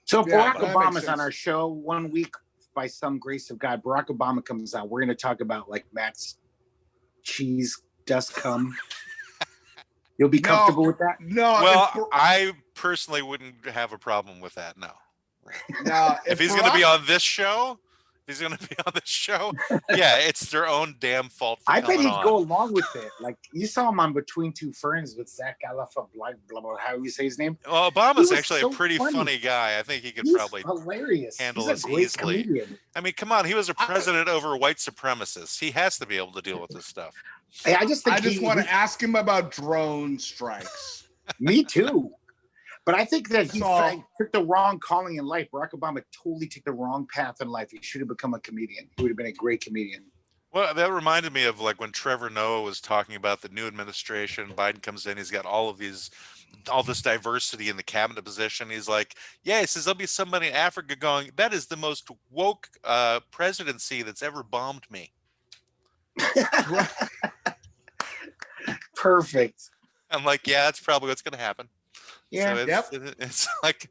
So if Barack Obama's on our show one week, by some grace of God, Barack Obama comes out, we're going to talk about like Matt's cheese dust cum. You'll be comfortable with that? No. Well, I personally wouldn't have a problem with that. No. No. If he's going to be on this show, he's going to be on the show, yeah, it's their own damn fault for I bet coming he'd on. go along with it. Like you saw him on Between Two Ferns with Zach Galifianakis, blah blah. How you say his name? Well, He Obama's was actually so a pretty funny guy. I think he could He's probably hilarious. handle He's this a great easily. comedian. I mean, come on, he was a president over white supremacists. He has to be able to deal with this stuff. I just think I just want to ask him about drone strikes. Me too. But I think that he So- took the wrong calling in life. Barack Obama totally took the wrong path in life. He should have become a comedian. He would have been a great comedian. Well, that reminded me of like when Trevor Noah was talking about the new administration. Biden comes in, he's got all this diversity in the cabinet position. He's like, yeah, he says there'll be somebody in Africa going, that is the most woke presidency that's ever bombed me. Perfect. I'm like, yeah, that's probably what's going to happen. Yeah. So it's like,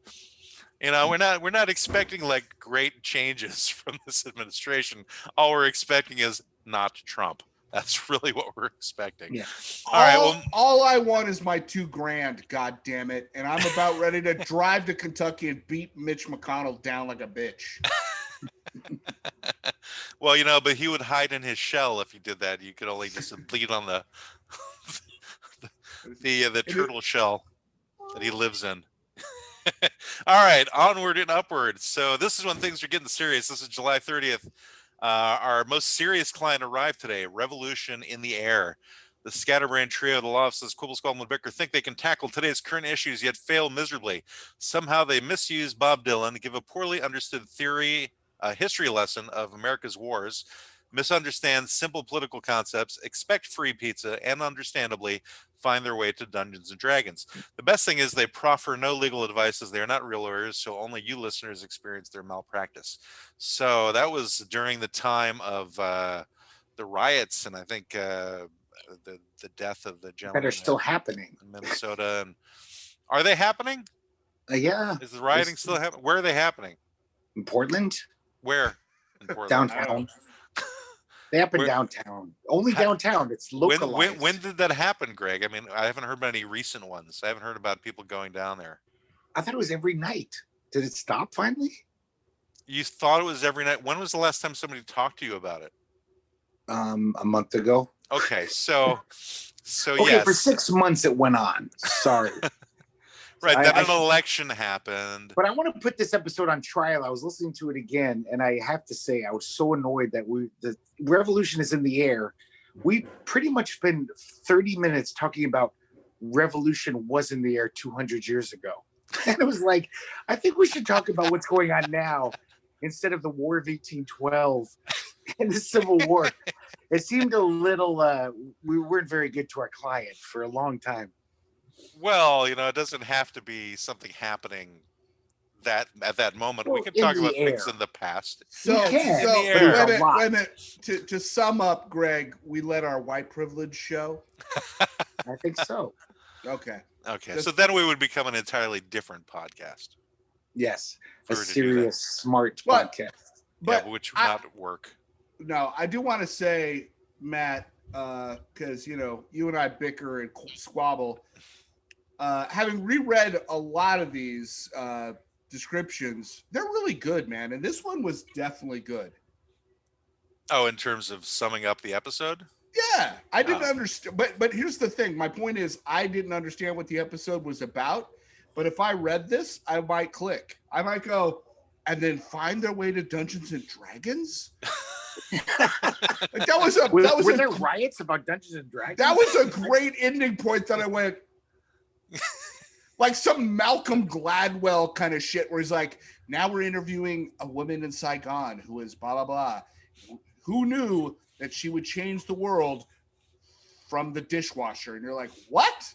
you know, we're not expecting like great changes from this administration. All we're expecting is not Trump. That's really what we're expecting. Yeah. All right. Well, All I want is my $2,000. God damn it! And I'm about ready to drive to Kentucky and beat Mitch McConnell down like a bitch. well, you know, but he would hide in his shell if he did that. You could only just bleed on the the turtle shell that he lives in. All right, onward and upward. So this is when things are getting serious. This is July 30th. Our most serious client arrived today. Revolution in the air. The scatterbrained trio, the law offices, Quibble, Squabble, and Bicker, think they can tackle today's current issues, yet fail miserably. Somehow they misuse Bob Dylan, give a poorly understood history lesson of America's wars, misunderstand simple political concepts, expect free pizza, and understandably find their way to Dungeons and Dragons. The best thing is they proffer no legal advice as they are not real lawyers, so only you listeners experience their malpractice. So that was during the time of the riots, and I think the death of the gentleman That are still happening. in Minnesota. And are they happening? Yeah. Is the rioting still happening? Where are they happening? In Portland? Where? In Portland? Downtown. They happen downtown. Only downtown. It's localized. When did that happen, Greg? I mean, I haven't heard about any recent ones. I haven't heard about people going down there. I thought it was every night. Did it stop finally? You thought it was every night. When was the last time somebody talked to you about it? A month ago. Okay, so Okay, yes. for 6 months it went on. Sorry. Right, then an election happened. But I want to put this episode on trial. I was listening to it again, and I have to say I was so annoyed that the revolution is in the air. We pretty much spent 30 minutes talking about revolution was in the air 200 years ago. And it was like, I think we should talk about what's going on now instead of the War of 1812 and the Civil War. It seemed a little, we weren't very good to our client for a long time. Well, you know, it doesn't have to be something happening that at that moment. We Well, can in talk the about air. things in the past. So, You can, so but wait it's a a minute, lot. wait a minute. To sum up, Greg, we let our white privilege show. I think so. Okay. Okay, Just- so then we would become an entirely different podcast. Yes. A For her to do serious, smart But- podcast. But which would I- not work. no, I do want to say, Matt, because you and I bicker and squabble. Having reread a lot of these descriptions, they're really good, man. And this one was definitely good. Oh, in terms of summing up the episode? Yeah, I didn't Oh. understand. But here's the thing. My point is, I didn't understand what the episode was about. But if I read this, I might click. I might go, and then find their way to Dungeons and Dragons. Like that was a Were there riots about Dungeons and Dragons? that was a great ending point that I went like some Malcolm Gladwell kind of shit where he's like, now we're interviewing a woman in Saigon who is blah blah blah. Who knew that she would change the world from the dishwasher? And you're like, what?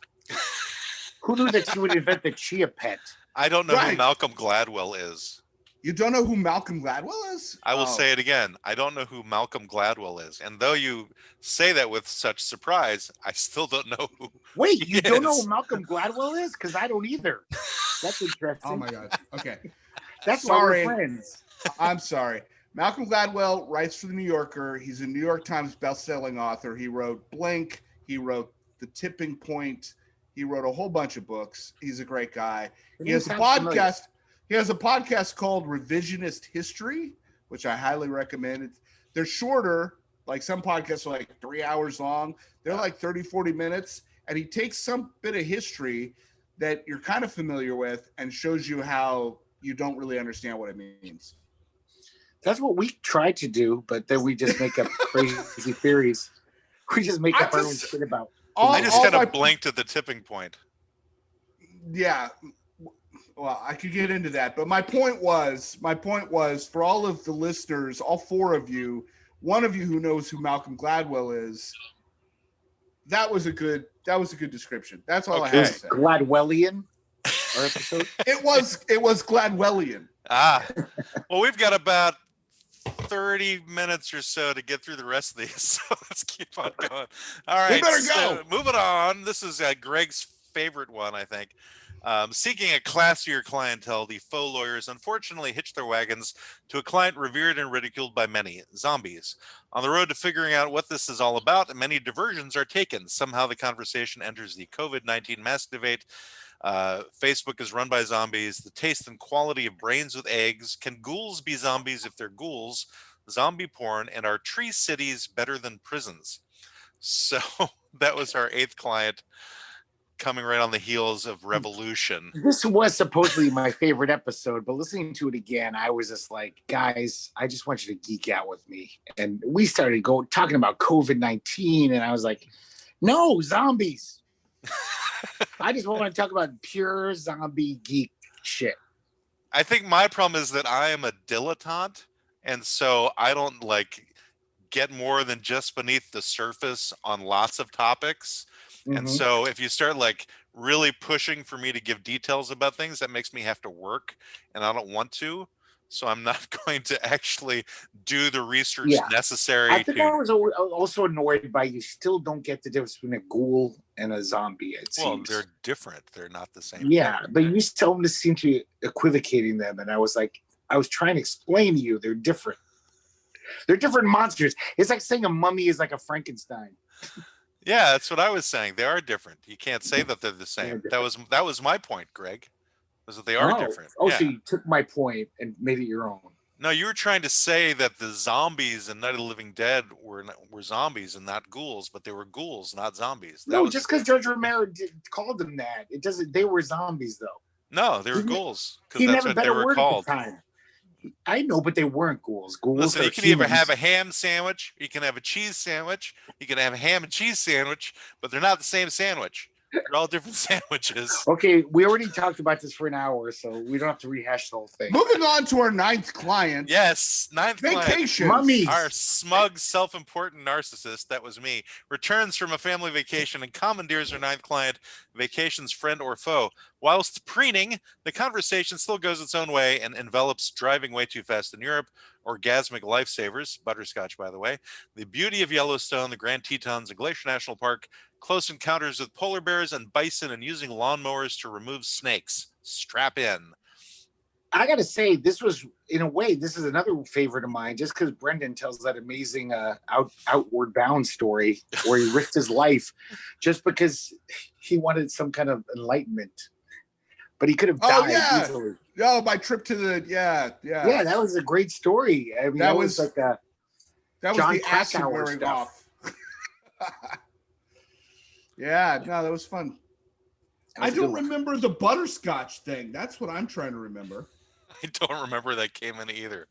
Who knew that she would invent the Chia Pet? I don't know who Right. Malcolm Gladwell is. You don't know who Malcolm Gladwell is? I will Oh. say it again. I don't know who Malcolm Gladwell is. And though you say that with such surprise, I still don't know who. Wait, you don't know Yes. who Malcolm Gladwell is? Because I don't either. That's interesting. Oh my god. Okay. That's Sorry. why we're friends. I'm sorry. Malcolm Gladwell writes for the New Yorker. He's a New York Times bestselling author. He wrote Blink. He wrote The Tipping Point. He wrote a whole bunch of books. He's a great guy. He has a Sounds podcast. familiar. He has a podcast called Revisionist History, which I highly recommend. They're shorter, like some podcasts are like 3 hours long. They're like 30, 40 minutes. And he takes some bit of history that you're kind of familiar with and shows you how you don't really understand what it means. That's what we try to do, but then we just make up crazy theories. We just make up our own shit about. I just kind of blinked at the tipping point. Yeah. Well, I could get into that, but my point was for all of the listeners, all four of you, one of you who knows who Malcolm Gladwell is, that was a good description. That's all I have to say. Gladwellian, our episode. It was Gladwellian. Well, we've got about 30 minutes or so to get through the rest of these, so let's keep on going. All right, we better go. Moving on. This is Greg's favorite one, I think. Seeking a classier clientele, the faux lawyers unfortunately hitched their wagons to a client revered and ridiculed by many, zombies. On the road to figuring out what this is all about, many diversions are taken. Somehow the conversation enters the COVID-19 mask debate. Facebook is run by zombies. The taste and quality of brains with eggs. Can ghouls be zombies if they're ghouls? Zombie porn. And are tree cities better than prisons? So that was our 8th client, coming right on the heels of Revolution. This was supposedly my favorite episode, but listening to it again, I was just like, guys, I just want you to geek out with me. And we started talking about COVID-19, and I was like, no, zombies. I just want to talk about pure zombie geek shit. I think my problem is that I am a dilettante, and so I don't get more than just beneath the surface on lots of topics. And so if you start really pushing for me to give details about things, that makes me have to work, and I don't want to. So I'm not going to actually do the research necessary. I think I was also annoyed by you still don't get the difference between a ghoul and a zombie. Well, they're different. They're not the same. Yeah, thing. but you still seem to be equivocating them. And I was trying to explain to you, they're different. They're different monsters. It's like saying a mummy is like a Frankenstein. Yeah, that's what I was saying. They are different. You can't say that they're the same. That was my point, Greg. Was that they are different. Oh, yeah. So you took my point and made it your own. No, you were trying to say that the zombies in Night of the Living Dead were zombies and not ghouls, but they were ghouls, not zombies. Just because George Romero called them that, it doesn't. They were zombies, though. No, they were ghouls because that's what they were called. At the time. I know, but they weren't ghouls. Listen, you can either have a ham sandwich, you can have a cheese sandwich, you can have a ham and cheese sandwich, but they're not the same sandwich. They're all different sandwiches. Okay, we already talked about this for an hour, so we don't have to rehash the whole thing. Moving on to our 9th client. Yes, 9th vacation. client. Mummies. Our smug, self-important narcissist, that was me, returns from a family vacation and commandeers her 9th client, vacation's friend or foe. Whilst preening, the conversation still goes its own way and envelops driving way too fast in Europe, orgasmic lifesavers, butterscotch, by the way, the beauty of Yellowstone, the Grand Tetons, and Glacier National Park, close encounters with polar bears and bison, and using lawnmowers to remove snakes. Strap in. I got to say, this was, in a way, this is another favorite of mine, just because Brendan tells that amazing Outward Bound story where he risked his life just because he wanted some kind of enlightenment. But he could have died easily. Oh, my trip to the yeah. That was a great story. I mean, that was like that was John the acid wearing off. Yeah, no, that was fun. I don't remember the butterscotch thing. That's what I'm trying to remember. I don't remember that came in either.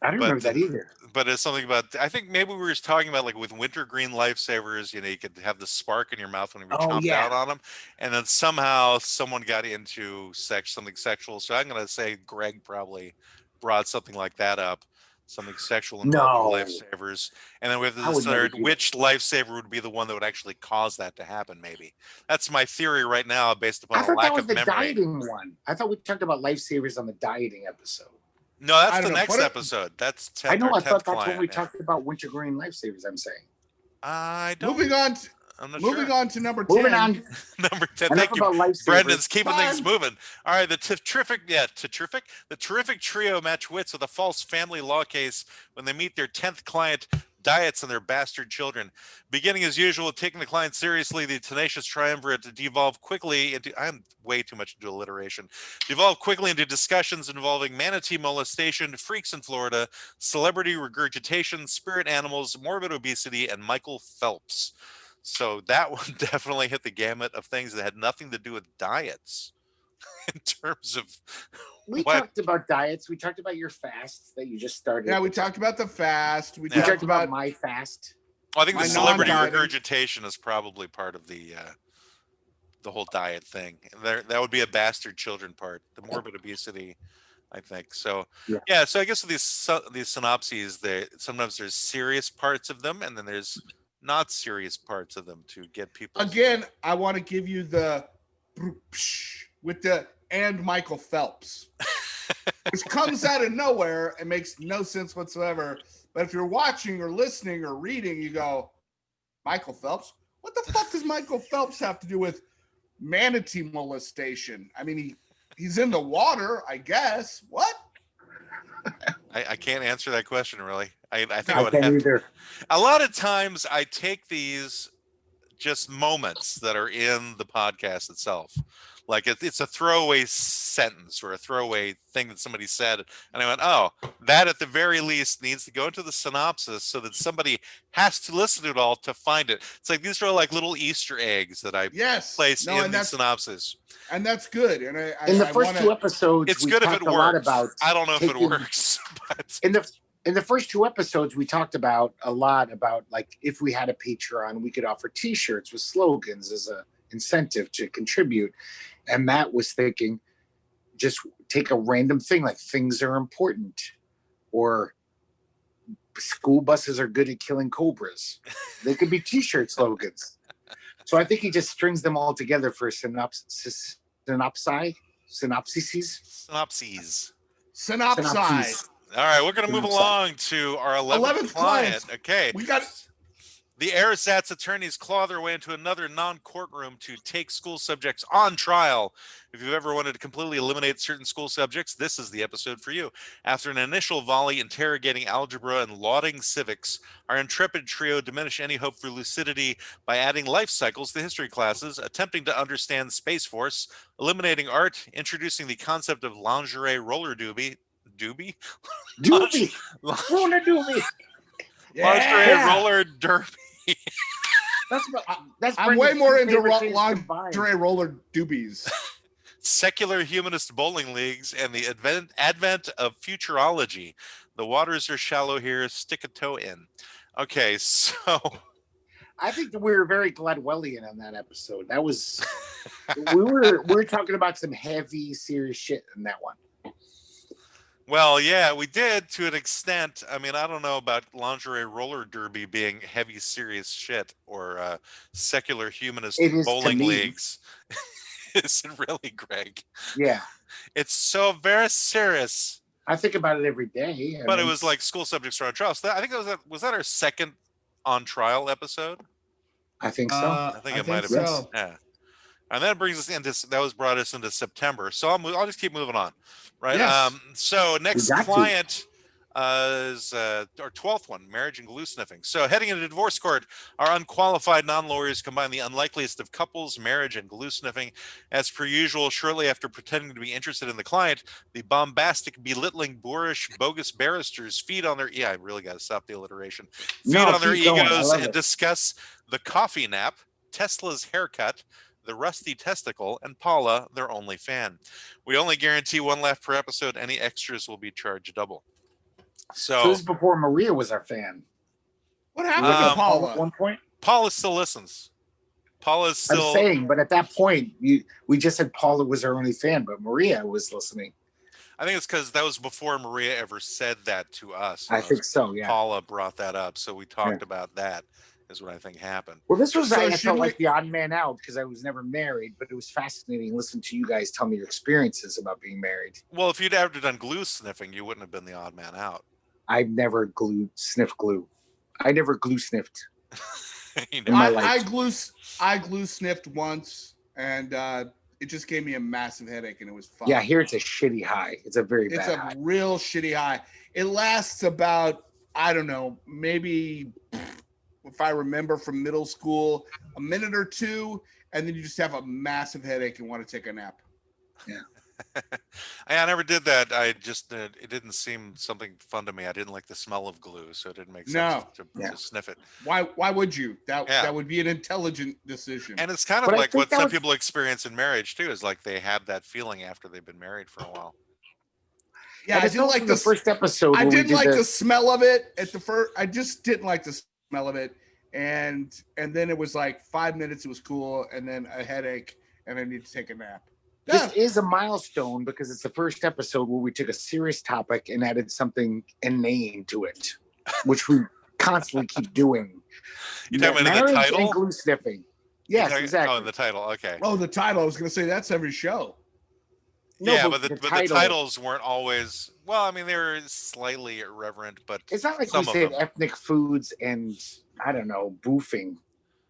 I don't remember that either. But it's something about, I think maybe we were just talking about with wintergreen lifesavers, you could have the spark in your mouth when you chomped out on them. And then somehow someone got into something sexual. So I'm going to say Greg probably brought something like that up. Something sexual involving lifesavers. And then we have to decide which lifesaver would be the one that would actually cause that to happen, maybe. That's my theory right now based upon a lack of memory. I thought that was the dieting one. I thought we talked about lifesavers on the dieting episode. No, that's the next episode. That's 10th. I know. I thought that's when we talked about wintergreen lifesavers. I'm saying. I don't. Moving on. Moving on to number 10. Moving on. Number 10. Thank you. Brendan's keeping things moving. All right. The terrific trio match wits with a false family law case when they meet their 10th client, diets and their bastard children. Beginning as usual, taking the client seriously, the tenacious triumvirate devolved quickly into, I'm way too much into alliteration, devolved quickly into discussions involving manatee molestation, freaks in Florida, celebrity regurgitation, spirit animals, morbid obesity, and Michael Phelps. So that one definitely hit the gamut of things that had nothing to do with diets in terms of We what talked about diets. We talked about your fast that you just started. Yeah, we talked about the fast. We We Yeah. talked about my fast. I think My the celebrity non-dieting. regurgitation is probably part of the whole diet thing. There, that would be a bastard children part. The morbid obesity, I think. So Yeah. So I guess with these synopses, sometimes there's serious parts of them, and then there's not serious parts of them to get people. Again, I want to give you the with the and Michael Phelps, which comes out of nowhere and makes no sense whatsoever. But if you're watching or listening or reading, you go, Michael Phelps? What the fuck does Michael Phelps have to do with manatee molestation? I mean, he's in the water, I guess. What? I can't answer that question really. I think I I would can't have to. either. A lot of times I take these just moments that are in the podcast itself. Like it's a throwaway sentence or a throwaway thing that somebody said. And I went, oh, that at the very least needs to go into the synopsis so that somebody has to listen to it all to find it. It's like these are like little Easter eggs that I Yes. place No, in the synopsis. And that's good. And In the I first wanna, two episodes, It's we good if talked it a lot works. about I don't know if it taking- works. But in the first two episodes, we talked about a lot about like if we had a Patreon, we could offer T-shirts with slogans as a incentive to contribute. And Matt was thinking, just take a random thing like things are important, or school buses are good at killing cobras. They could be T-shirt slogans. So I think he just strings them all together for synopses. synopses. synopsize. All right, we're going to move Synopsis. along to our 11th client. Okay. We got The ersatz attorneys claw their way into another non-courtroom to take school subjects on trial. If you've ever wanted to completely eliminate certain school subjects, this is the episode for you. After an initial volley interrogating algebra and lauding civics, our intrepid trio diminish any hope for lucidity by adding life cycles to history classes, attempting to understand Space Force, eliminating art, introducing the concept of lingerie roller doobie. Doobie, Lingerie roller doobie. roller derby. That's I'm way more into favorite things combined. lingerie roller doobies. Secular humanist bowling leagues, and the advent of futurology. The waters are shallow here. Stick a toe in. Okay, so I think that we were very Gladwellian on that episode. That was we were talking about some heavy, serious shit in that one. well, yeah, we did to an extent. I mean, I don't know about lingerie roller derby being heavy, serious shit, or secular humanist It is to bowling me. leagues. Is it really, Greg? Yeah, It's so very serious. I think about it every day. But it was like school subjects are on trial. So I think was that our second on trial episode? I think so. I think it might have so. been. Yeah. And that brings us into brought us into September. So I'll just keep moving on. Right. Yes. So next We got to. client is our 12th one, marriage and glue sniffing. So heading into divorce court, our unqualified non-lawyers combine the unlikeliest of couples, marriage and glue sniffing. As per usual, shortly after pretending to be interested in the client, the bombastic, belittling, boorish, bogus barristers feed on their I really got to stop the alliteration. Feed No, on their keep going. I egos love and it. discuss the coffee nap, Tesla's haircut, the rusty testicle, and Paula, their only fan. We only guarantee one laugh per episode. Any extras will be charged double. So So this is before Maria was our fan. What We happened looked to at Paula Paula? at one point. Paula still listens. Paula's I'm still. saying, but at that point, we just said Paula was our only fan, but Maria was listening. I think it's because that was before Maria ever said that to us. I think so. Yeah. Paula brought that up, so we talked about that. Is what I think happened. Well, this was So I should felt we- like the odd man out because I was never married, but it was fascinating listening to you guys tell me your experiences about being married. Well, if you'd ever done glue sniffing, you wouldn't have been the odd man out. I've never sniffed glue. I never glue sniffed. You In know? my life. I glue sniffed once, and it just gave me a massive headache, and it was fun. Yeah, here it's a shitty high. It's a very It's bad a high. real shitty high. It lasts about, I don't know, maybe if I remember from middle school, a minute or two, and then you just have a massive headache and want to take a nap. I never did that. I just it didn't seem something fun to me. I didn't like the smell of glue, so it didn't make sense No. to sniff it. Why would you? Yeah. That would be an intelligent decision. And it's kind of But I like think what that some was- people experience in marriage too. Is like they have that feeling after they've been married for a while. Yeah, And I it's didn't also like the this. first episode. I when we didn't did like the smell of it at the first. I just didn't like the smell of it, and then it was like 5 minutes. It was cool, and then a headache, and I need to take a nap. This is a milestone because it's the first episode where we took a serious topic and added something inane to it, which we constantly keep doing. You talking about in the Marriage title? and glue sniffing. Yes, Oh, exactly. in the title. Okay. Oh, the title. I was going to say that's every show. No, yeah, but the title- titles weren't always. Well, I mean, they were slightly irreverent, but It's not like we some of said them. ethnic foods and I don't know boofing.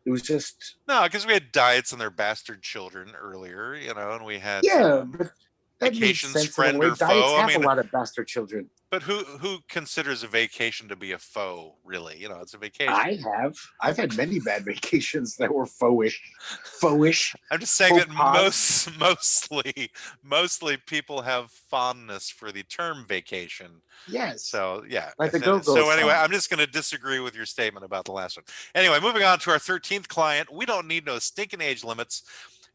It was just No, because we had diets and their bastard children earlier, and we had but that makes vacations, sense in a friend way. or Diets foe. I have mean, a lot of bastard children. but who considers a vacation to be a foe? Really, it's a vacation. I've had many bad vacations that were faux-ish. I'm just saying that faux pas. mostly people have fondness for the term vacation. Yes. So yeah. Like the Go-Go So anyway, song. I'm just going to disagree with your statement about the last one. Anyway, moving on to our 13th client. We don't need no stinking age limits.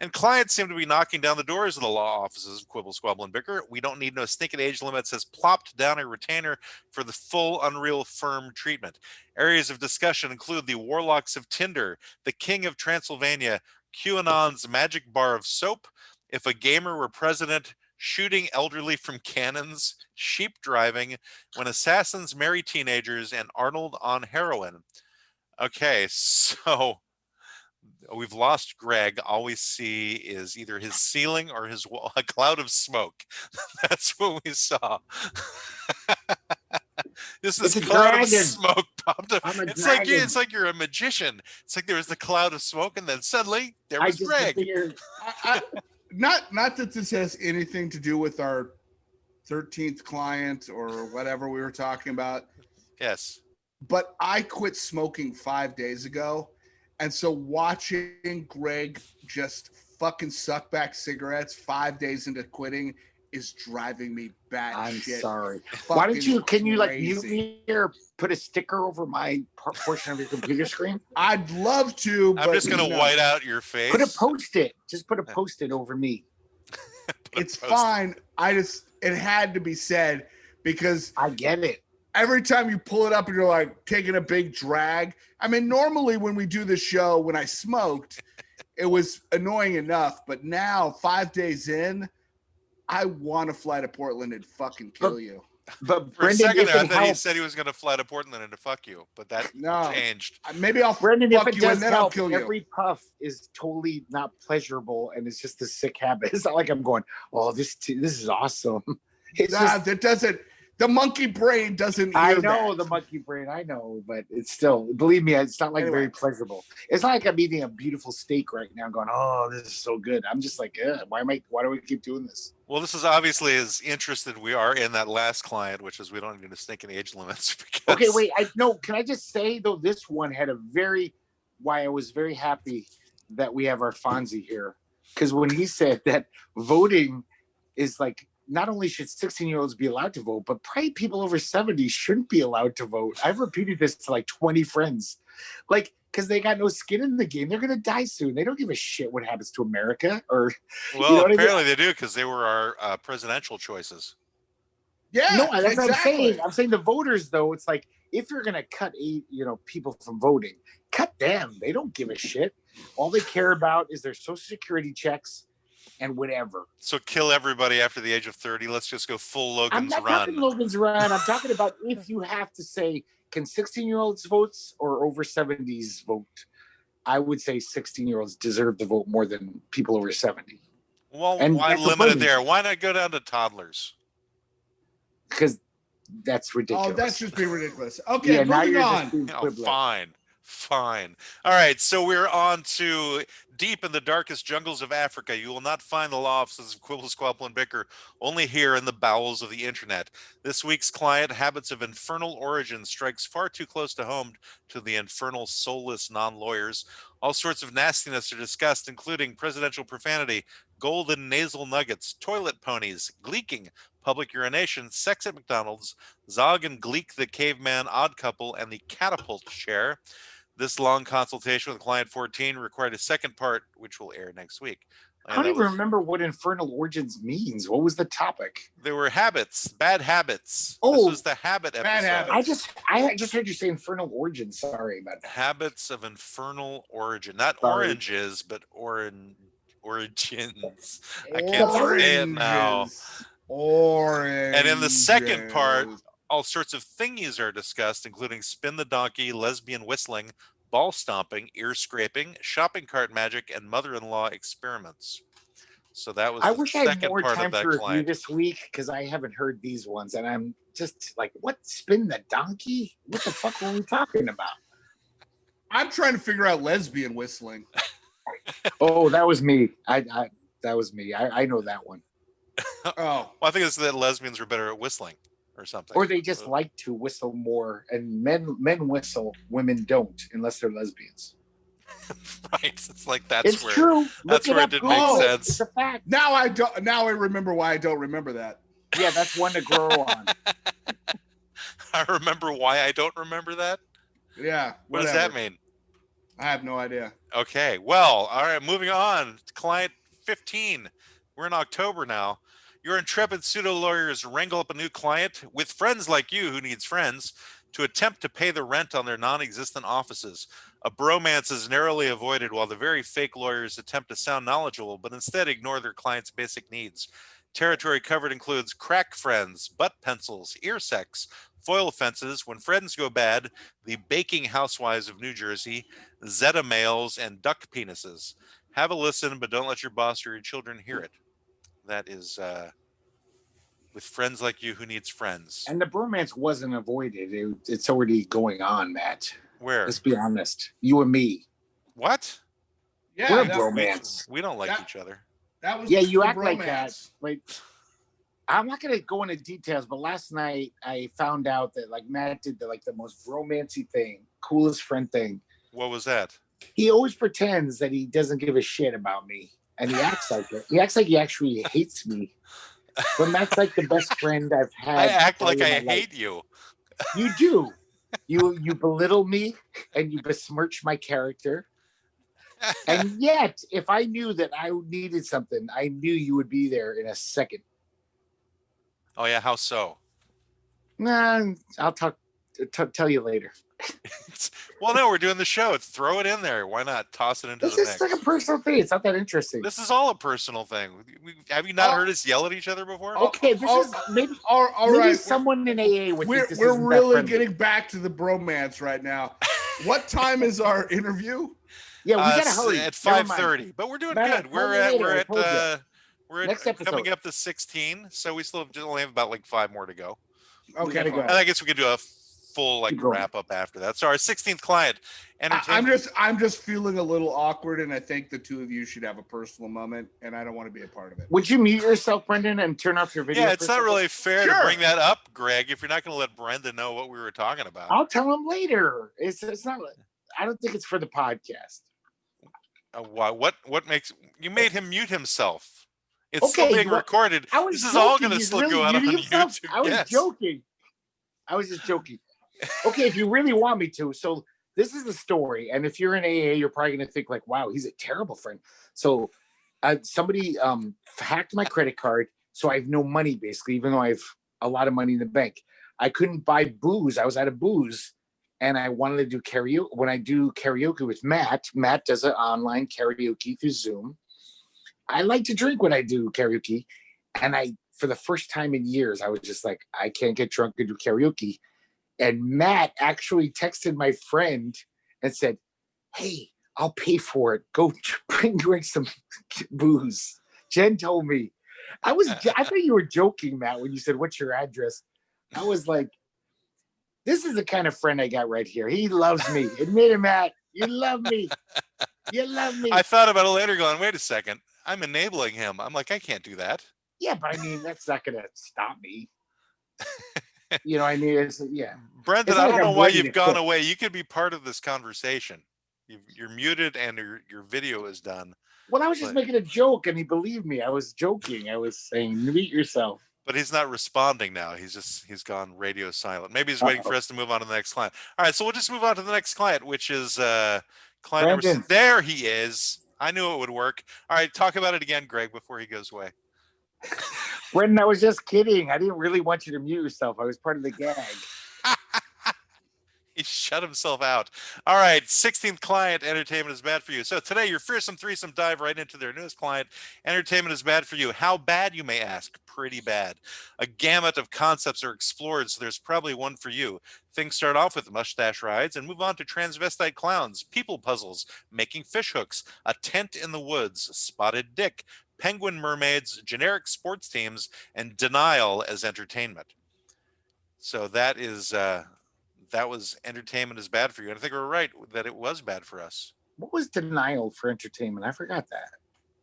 And clients seem to be knocking down the doors of the law offices of Quibble, Squabble, and Bicker. We don't need no stinking age limits has plopped down a retainer for the full Unreal Firm treatment. Areas of discussion include the warlocks of Tinder, the king of Transylvania, QAnon's magic bar of soap, if a gamer were president, shooting elderly from cannons, sheep driving, when assassins marry teenagers, and Arnold on heroin. Okay, so we've lost Greg. All we see is either his ceiling or his wall, a cloud of smoke. That's what we saw. This It's is a cloud dragon. of smoke popped up. I'm a It's like dragon. it's like you're a magician. It's like there was the cloud of smoke, and then suddenly there I was just Greg. figured Not that this has anything to do with our 13th client or whatever we were talking about, Yes. but I quit smoking 5 days ago. And so watching Greg just fucking suck back cigarettes 5 days into quitting is driving me batshit. I'm sorry. Why don't you? Can you like mute crazy. me or put a sticker over my portion of your computer screen? I'd love to, but I'm just gonna no. white out your face. Put a post-it. Just put a post-it over me. Put a It's post-it. fine. It had to be said because I get it. every time you pull it up and you're like taking a big drag. I mean, normally when we do the show, when I smoked, it was annoying enough. But now, 5 days in, I want to fly to Portland and fucking kill you. But For a Brendan, second if there, I it thought he helps, said he was gonna fly to Portland and to fuck you, but that No, changed. maybe I'll Brendan, if fuck it you does and then I'll help, kill you. every puff is totally not pleasurable, and it's just a sick habit. It's not like I'm going, "Oh, this is awesome." It's Nah, just, that doesn't. The monkey brain doesn't. I hear know that. the monkey brain, I know, but it's still, believe me, it's not like Anyway. very pleasurable. It's not like I'm eating a beautiful steak right now, going, "Oh, this is so good." I'm just like, why do we keep doing this? Well, this is obviously as interested we are in that last client, which is we don't need to stink in age limits. Because, Okay, wait. Can I just say though, this one had why I was very happy that we have our Fonzie here, because when he said that voting is like, not only should 16-year-olds be allowed to vote, but probably people over 70 shouldn't be allowed to vote. I've repeated this to like 20 friends, like, because they got no skin in the game. They're gonna die soon. They don't give a shit what happens to America. Or Well, know what I mean? apparently they do because they were our presidential choices. Yeah, no, that's exactly. what I'm saying. I'm saying the voters, though, it's like if you're gonna cut people from voting, cut them. They don't give a shit. All they care about is their social security checks and whatever. So kill everybody after the age of 30. Let's just go full I'm Logan's not run. talking Logan's Run. I'm talking about if you have to say, can 16-year-olds vote or over 70s vote? I would say 16-year-olds deserve to vote more than people over 70 Well, And why that's the limit it point. there? Why not go down to toddlers? because that's ridiculous. Oh, that's just being ridiculous. Okay, yeah. Now moving you're on. just being Oh, quibbling. fine. All right. So we're on to deep in the darkest jungles of Africa, you will not find the law offices of Quibble, Squabble, and Bicker, only here in the bowels of the internet. This week's client, Habits of Infernal Origin, strikes far too close to home to the infernal, soulless non-lawyers. All sorts of nastiness are discussed, including presidential profanity, golden nasal nuggets, toilet ponies, gleeking, public urination, sex at McDonald's, Zog and Gleek the Caveman Odd Couple, and the Catapult Chair. This long consultation with client 14 required a second part, which will air next week. I don't even remember what Infernal Origins means. What was the topic? There were habits, bad habits. Oh, this was the habit episode. Bad habits. I just heard you say Infernal Origins. Sorry about that. Habits of Infernal Origin, not Sorry. oranges, but origins. I can't say it now. Orange. And in the second part, all sorts of thingies are discussed, including spin the donkey, lesbian whistling, ball stomping, ear scraping, shopping cart magic, and mother-in-law experiments. So that was I the wish I had second more part time of that to review client. this week because I haven't heard these ones, and I'm just like, "What? Spin the donkey? What the fuck were we talking about?" I'm trying to figure out lesbian whistling. Oh, that was me. That was me. I know that one. Oh, Well, I think it's that lesbians are better at whistling or something. Or they just like to whistle more, and men whistle, women don't, unless they're lesbians. Right. It's like that's It's where true. that's Look where it up, didn't Google make it. sense. It's a fact. now I don't. Now I remember why I don't remember that. Yeah, that's one to grow on. I remember why I don't remember that. Yeah. What does that mean? I have no idea. Okay. Well, all right, moving on. Client 15. We're in October now. Your intrepid pseudo lawyers wrangle up a new client with friends like you who needs friends to attempt to pay the rent on their non-existent offices. A bromance is narrowly avoided while the very fake lawyers attempt to sound knowledgeable, but instead ignore their client's basic needs. Territory covered includes crack friends, butt pencils, ear sex, foil fences, when friends go bad, the baking housewives of New Jersey, Zeta males, and duck penises. Have a listen, but don't let your boss or your children hear it. That is with friends like you who needs friends. And the bromance wasn't avoided. It's already going on, Matt. Where? Let's be honest. You and me. What? Yeah. We're that- bromance. We don't like That- each other. That was Yeah, you the act like that. bromance. Like, I'm not gonna go into details, but last night I found out that like Matt did the most romancy thing, coolest friend thing. What was that? He always pretends that he doesn't give a shit about me, and he acts like it. He acts like he actually hates me. But Matt's like the best friend I've had. I act like in I my life. hate you. You do. You belittle me and you besmirch my character. And yet, if I knew that I needed something, I knew you would be there in a second. Oh yeah, how so? Nah, I'll tell you later. Well, no, we're doing the show. Throw it in there. Why not toss it into This the is mix? like a personal thing. It's not that interesting. This is all a personal thing. Have you not Oh. heard us yell at each other before? Okay, this is maybe All maybe right. someone in AA would We're think this we're isn't that really friendly. getting back to the bromance right now. What time is our interview? Yeah, we gotta It's hurry. at Never mind. 5:30, but we're doing Matt, good. call We're me at later, we're I at told you. we're Next at coming episode. up to 16, so we still only have about like 5 more to go. Okay. gotta fine. go. And I guess we could do a full like Keep going. wrap up after that. So our 16th client, entertainment. I'm just feeling a little awkward, and I think the two of you should have a personal moment, and I don't want to be a part of it. Would you mute yourself, Brendan, and turn off your video? Yeah, for it's a not second? really fair to Sure. bring that up, Greg, if you're not going to let Brenda know what we were talking about. I'll tell him later. It's not. I don't think it's for the podcast. Why? What makes you made him mute himself? It's Okay, still being well, recorded. I was This is all joking. going to He's still really go out on muting himself? YouTube. I was Yes. joking. I was just joking. Okay, if you really want me to. So this is the story. And if you're in AA, you're probably going to think like, wow, he's a terrible friend. So somebody hacked my credit card. So I have no money, basically, even though I have a lot of money in the bank. I couldn't buy booze. I was out of booze. And I wanted to do karaoke. When I do karaoke with Matt does an online karaoke through Zoom. I like to drink when I do karaoke. And for the first time in years, I was just like, I can't get drunk and do karaoke. And Matt actually texted my friend and said, hey, I'll pay for it. Go drink some booze. Jen told me. I thought you were joking, Matt, when you said, what's your address? I was like, this is the kind of friend I got right here. He loves me. Admit it, Matt. You love me. You love me. I thought about it later, going, wait a second, I'm enabling him. I'm like, I can't do that. Yeah, but I mean, that's not gonna stop me. You know, I mean, yeah. Brendan, It's I not don't like know I'm why ready you've to gone quit. away. You could be part of this conversation. You're muted and your video is done. Well, I was just But- making a joke, and he believed me. I was joking. I was saying, meet yourself. But he's not responding now. He's gone radio silent. Maybe he's waiting for us to move on to the next client. All right, so we'll just move on to the next client, which is client number Brandon. 6. There he is. I knew it would work. All right, talk about it again, Greg, before he goes away. Brendan, I was just kidding. I didn't really want you to mute yourself. I was part of the gag. He shut himself out. All right, 16th client, entertainment is bad for you. So today, your fearsome threesome dive right into their newest client. Entertainment is bad for you. How bad, you may ask? Pretty bad. A gamut of concepts are explored, so there's probably one for you. Things start off with mustache rides and move on to transvestite clowns, people puzzles, making fish hooks, a tent in the woods, spotted dick, penguin mermaids, generic sports teams, and denial as entertainment. So that is that was entertainment is bad for you. And I think we're right that it was bad for us. What was denial for entertainment? I forgot that.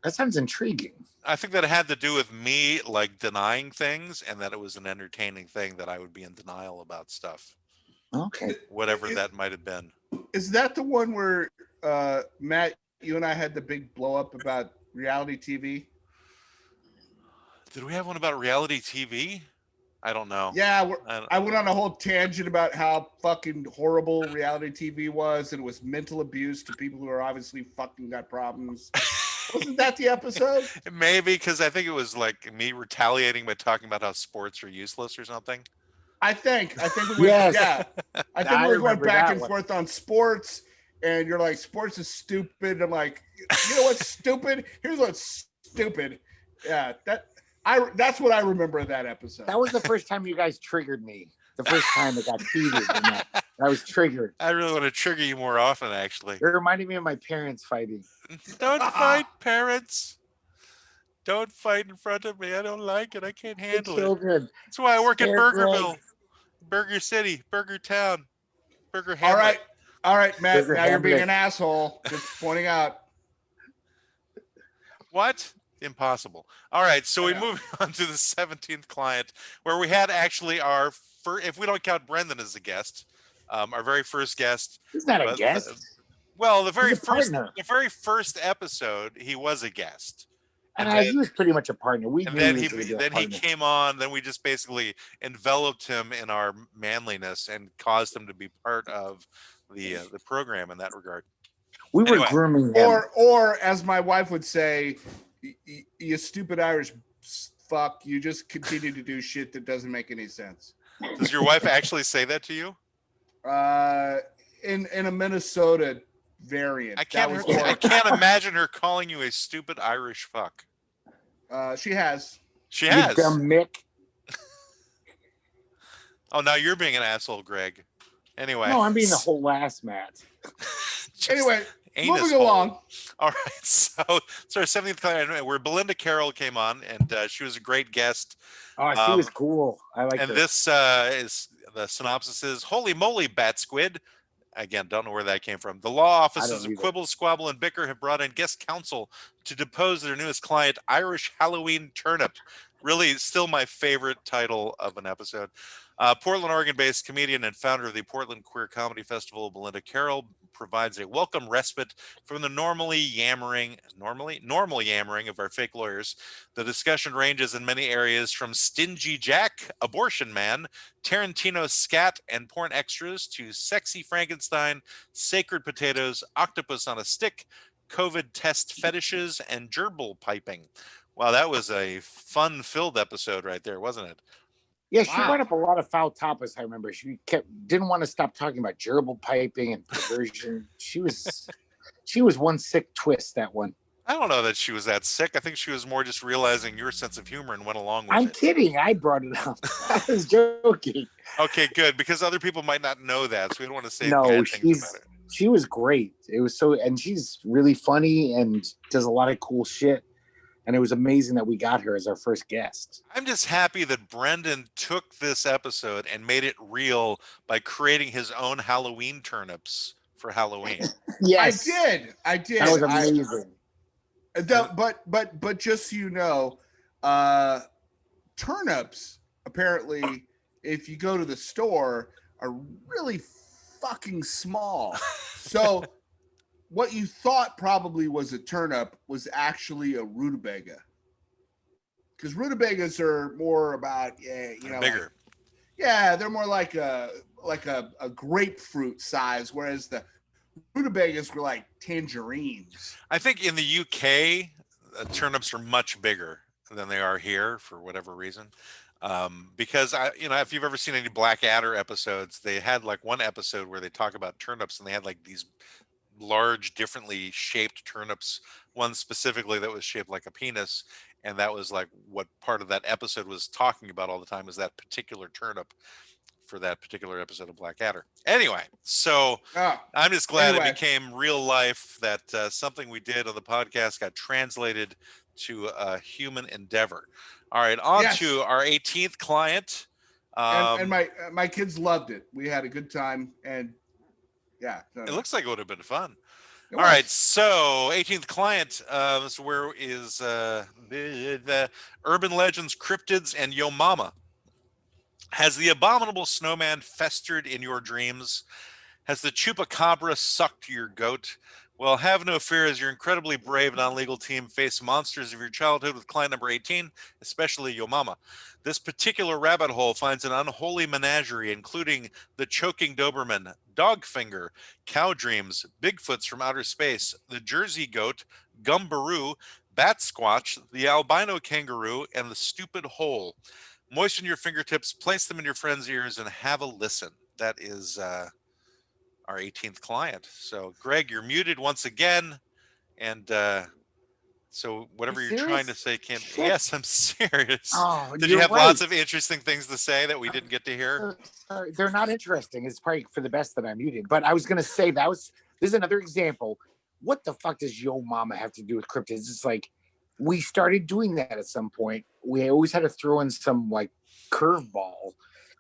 That sounds intriguing. I think that it had to do with me like denying things, and that it was an entertaining thing that I would be in denial about stuff, Okay. whatever that might have been. Is that the one where Matt, you and I had the big blow up about reality TV? Did we have one about reality TV? I don't know. Yeah, I don't- I went on a whole tangent about how fucking horrible reality TV was, and it was mental abuse to people who are obviously fucking got problems. Wasn't that the episode? Maybe because I think it was like me retaliating by talking about how sports are useless or something. I think we went, Yes. yeah. I think I we were going remember back that and one. forth on sports, and you're like, sports is stupid. I'm like, you know what's stupid? Here's what's stupid. Yeah, that's what I remember of that episode. That was the first time you guys triggered me. The first time it got heated. And I was triggered. I really want to trigger you more often, actually. It reminded me of my parents fighting. Don't fight, parents. Don't fight in front of me. I don't like it. I can't The handle it. children. That's why I work at Spare Greg. Burgerville, Burger City, Burger Town, Burger Hamlet. All right, Matt. Bigger Now you're being Hamlet. an asshole. Just pointing out. What? Impossible. All right, so we Yeah. move on to the 17th client, where we had actually our first, if we don't count Brendan as a guest, our very first guest. He's not a But, guest. Well, the very He's a first, partner. the very first episode, he was a guest, and He was pretty much a partner. We and knew then he he was gonna be a then he partner. came on. Then we just basically enveloped him in our manliness and caused him to be part of the program in that regard. We were anyway. grooming him. Or as my wife would say, you stupid Irish fuck, you just continue to do shit that doesn't make any sense. Does your wife actually say that to you? In a Minnesota variant. I can't. That was I can't imagine her calling you a stupid Irish fuck. she has. She You has. dumb Mick. Oh, now you're being an asshole, Greg. Anyway. No, I'm being the whole ass, Matt. Just Anyway, anus moving hole. along. All right, so it's our 70th client where Belinda Carroll came on, and she was a great guest. Oh, she was cool. I like And her. this is the synopsis is holy moly, Bat Squid. Again, don't know where that came from. The law offices of either. Quibble, Squabble, and Bicker have brought in guest counsel to depose their newest client, Irish Halloween Turnip. Really, still my favorite title of an episode. Portland, Oregon-based comedian and founder of the Portland Queer Comedy Festival, Belinda Carroll, provides a welcome respite from the normal yammering of our fake lawyers. The discussion ranges in many areas from Stingy Jack, Abortion Man, Tarantino Scat and Porn Extras to Sexy Frankenstein, Sacred Potatoes, Octopus on a Stick, COVID test fetishes, and gerbil piping. Wow, that was a fun-filled episode right there, wasn't it? Yeah, she Wow. brought up a lot of foul topics. I remember she didn't want to stop talking about gerbil piping and perversion. She was one sick twist. That one. I don't know that she was that sick. I think she was more just realizing your sense of humor and went along with I'm it. kidding. I brought it up. I was joking. Okay, good, because other people might not know that, so we don't want to say No, bad things about it. she was great. It was so, and she's really funny and does a lot of cool shit. And it was amazing that we got her as our first guest. I'm just happy that Brendan took this episode and made it real by creating his own Halloween turnips for Halloween. Yes, I did. that was amazing. But just so you know, turnips apparently, if you go to the store, are really fucking small. So what you thought probably was a turnip was actually a rutabaga. Because rutabagas are more about Bigger. they're more like a grapefruit size, whereas the rutabagas were like tangerines. I think in the UK, turnips are much bigger than they are here for whatever reason. Because if you've ever seen any Blackadder episodes, they had like one episode where they talk about turnips, and they had like these large, differently shaped turnips. One specifically that was shaped like a penis, and that was like what part of that episode was talking about all the time, is that particular turnip for that particular episode of Blackadder. Anyway, so I'm just glad it became real life, that something we did on the podcast got translated to a human endeavor. All right, on to our 18th client. And my kids loved it. We had a good time, and it looks like it would have been fun. All right, so 18th client. So where is the Urban Legends, Cryptids, and Yo Mama? Has the abominable snowman festered in your dreams? Has the chupacabra sucked your goat? Well, have no fear, as your incredibly brave non-legal team face monsters of your childhood with client number 18, especially Yo Mama. This particular rabbit hole finds an unholy menagerie, including the choking Doberman, Dogfinger, Cow Dreams, Bigfoots from outer space, the Jersey Goat, Gumbaroo, Bat Squatch, the albino kangaroo, and the stupid hole. Moisten your fingertips, place them in your friend's ears, and have a listen. That is our 18th client. So, Greg, you're muted once again. And so whatever you're trying to say can't... Yes, I'm serious. Oh, did you have lots of interesting things to say that we didn't get to hear? Sorry, they're not interesting. It's probably for the best that I'm muted. But I was going to say this is another example. What the fuck does Yo Mama have to do with cryptids? It's like, we started doing that at some point. We always had to throw in some like curveball.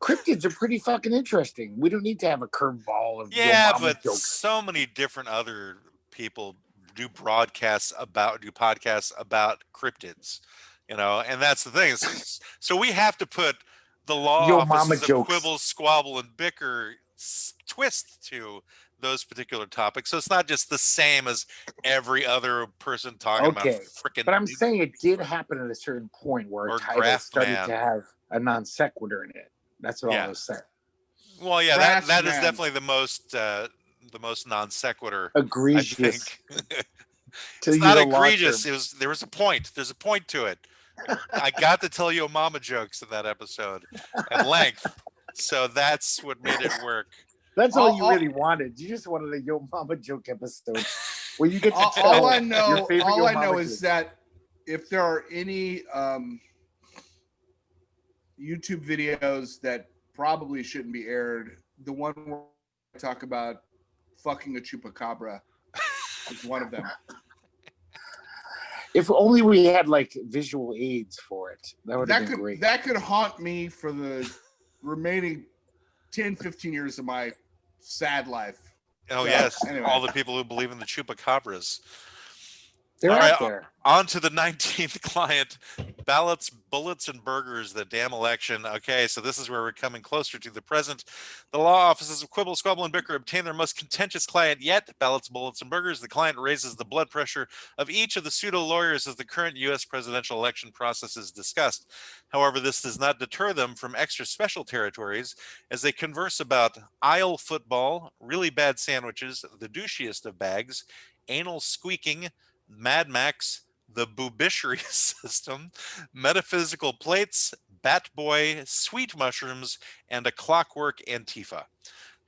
Cryptids are pretty fucking interesting. We don't need to have a curveball of Yo Mama jokes. So many different other people do podcasts about cryptids, and that's the thing. So we have to put the law Yo offices Mama of jokes. quibble, squabble, and bicker twist to those particular topics. So it's not just the same as every other person talking about freaking. But I'm saying it did happen at a certain point where a title started to have a non sequitur in it. That's what I was saying. Well, yeah, that is definitely the most non sequitur. Egregious. It's not egregious. There was a point. There's a point to it. I got to tell Yo Mama jokes in that episode at length. So that's what made it work. That's all you really wanted. You just wanted a Yo Mama joke episode where you get to tell all I know is that if there are any YouTube videos that probably shouldn't be aired, the one where I talk about fucking a chupacabra is one of them. If only we had like visual aids for it. That would have been great. That could haunt me for the remaining 10, 15 years of my sad life. Oh, so, yes. Anyway. All the people who believe in the chupacabras. They're out there. On to the 19th client. Ballots, bullets, and burgers, the damn election. Okay, so this is where we're coming closer to the present. The law offices of Quibble, Squabble, and Bicker obtain their most contentious client yet. Ballots, bullets, and burgers. The client raises the blood pressure of each of the pseudo-lawyers as the current U.S. presidential election process is discussed. However, this does not deter them from extra special territories as they converse about aisle football, really bad sandwiches, the douchiest of bags, anal squeaking, Mad Max, the Boobishery system, metaphysical plates, Bat Boy, sweet mushrooms, and a clockwork Antifa.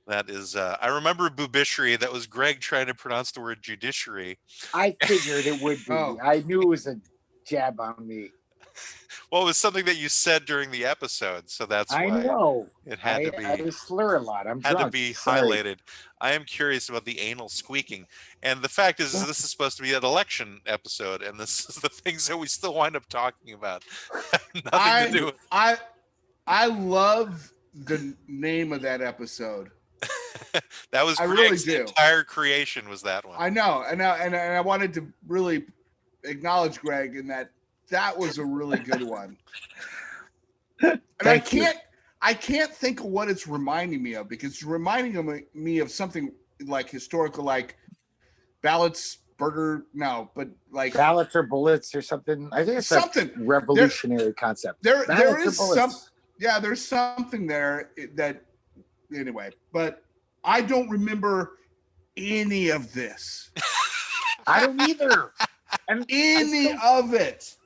That is, I remember Boobishery. That was Greg trying to pronounce the word judiciary. I figured it would be. I knew it was a jab on me. Well, it was something that you said during the episode, so that's why I know it had to be. I slur a lot. I'm had drunk. to be highlighted. I am curious about the anal squeaking, and the fact is, this is supposed to be an election episode, and this is the things that we still wind up talking about. Nothing to do with. I love the name of that episode. That was I really Greg's do. entire creation was that one. I know, and I wanted to really acknowledge Greg in that was a really good one. And Thank you. I can't think of what it's reminding me of, because it's reminding me of something like historical, like Ballots Burger. No, but like Ballots or bullets or something. I think it's something a revolutionary concept. There Ballots or is bullets. there's something there that anyway, but I don't remember any of this. I don't either. And Any of it.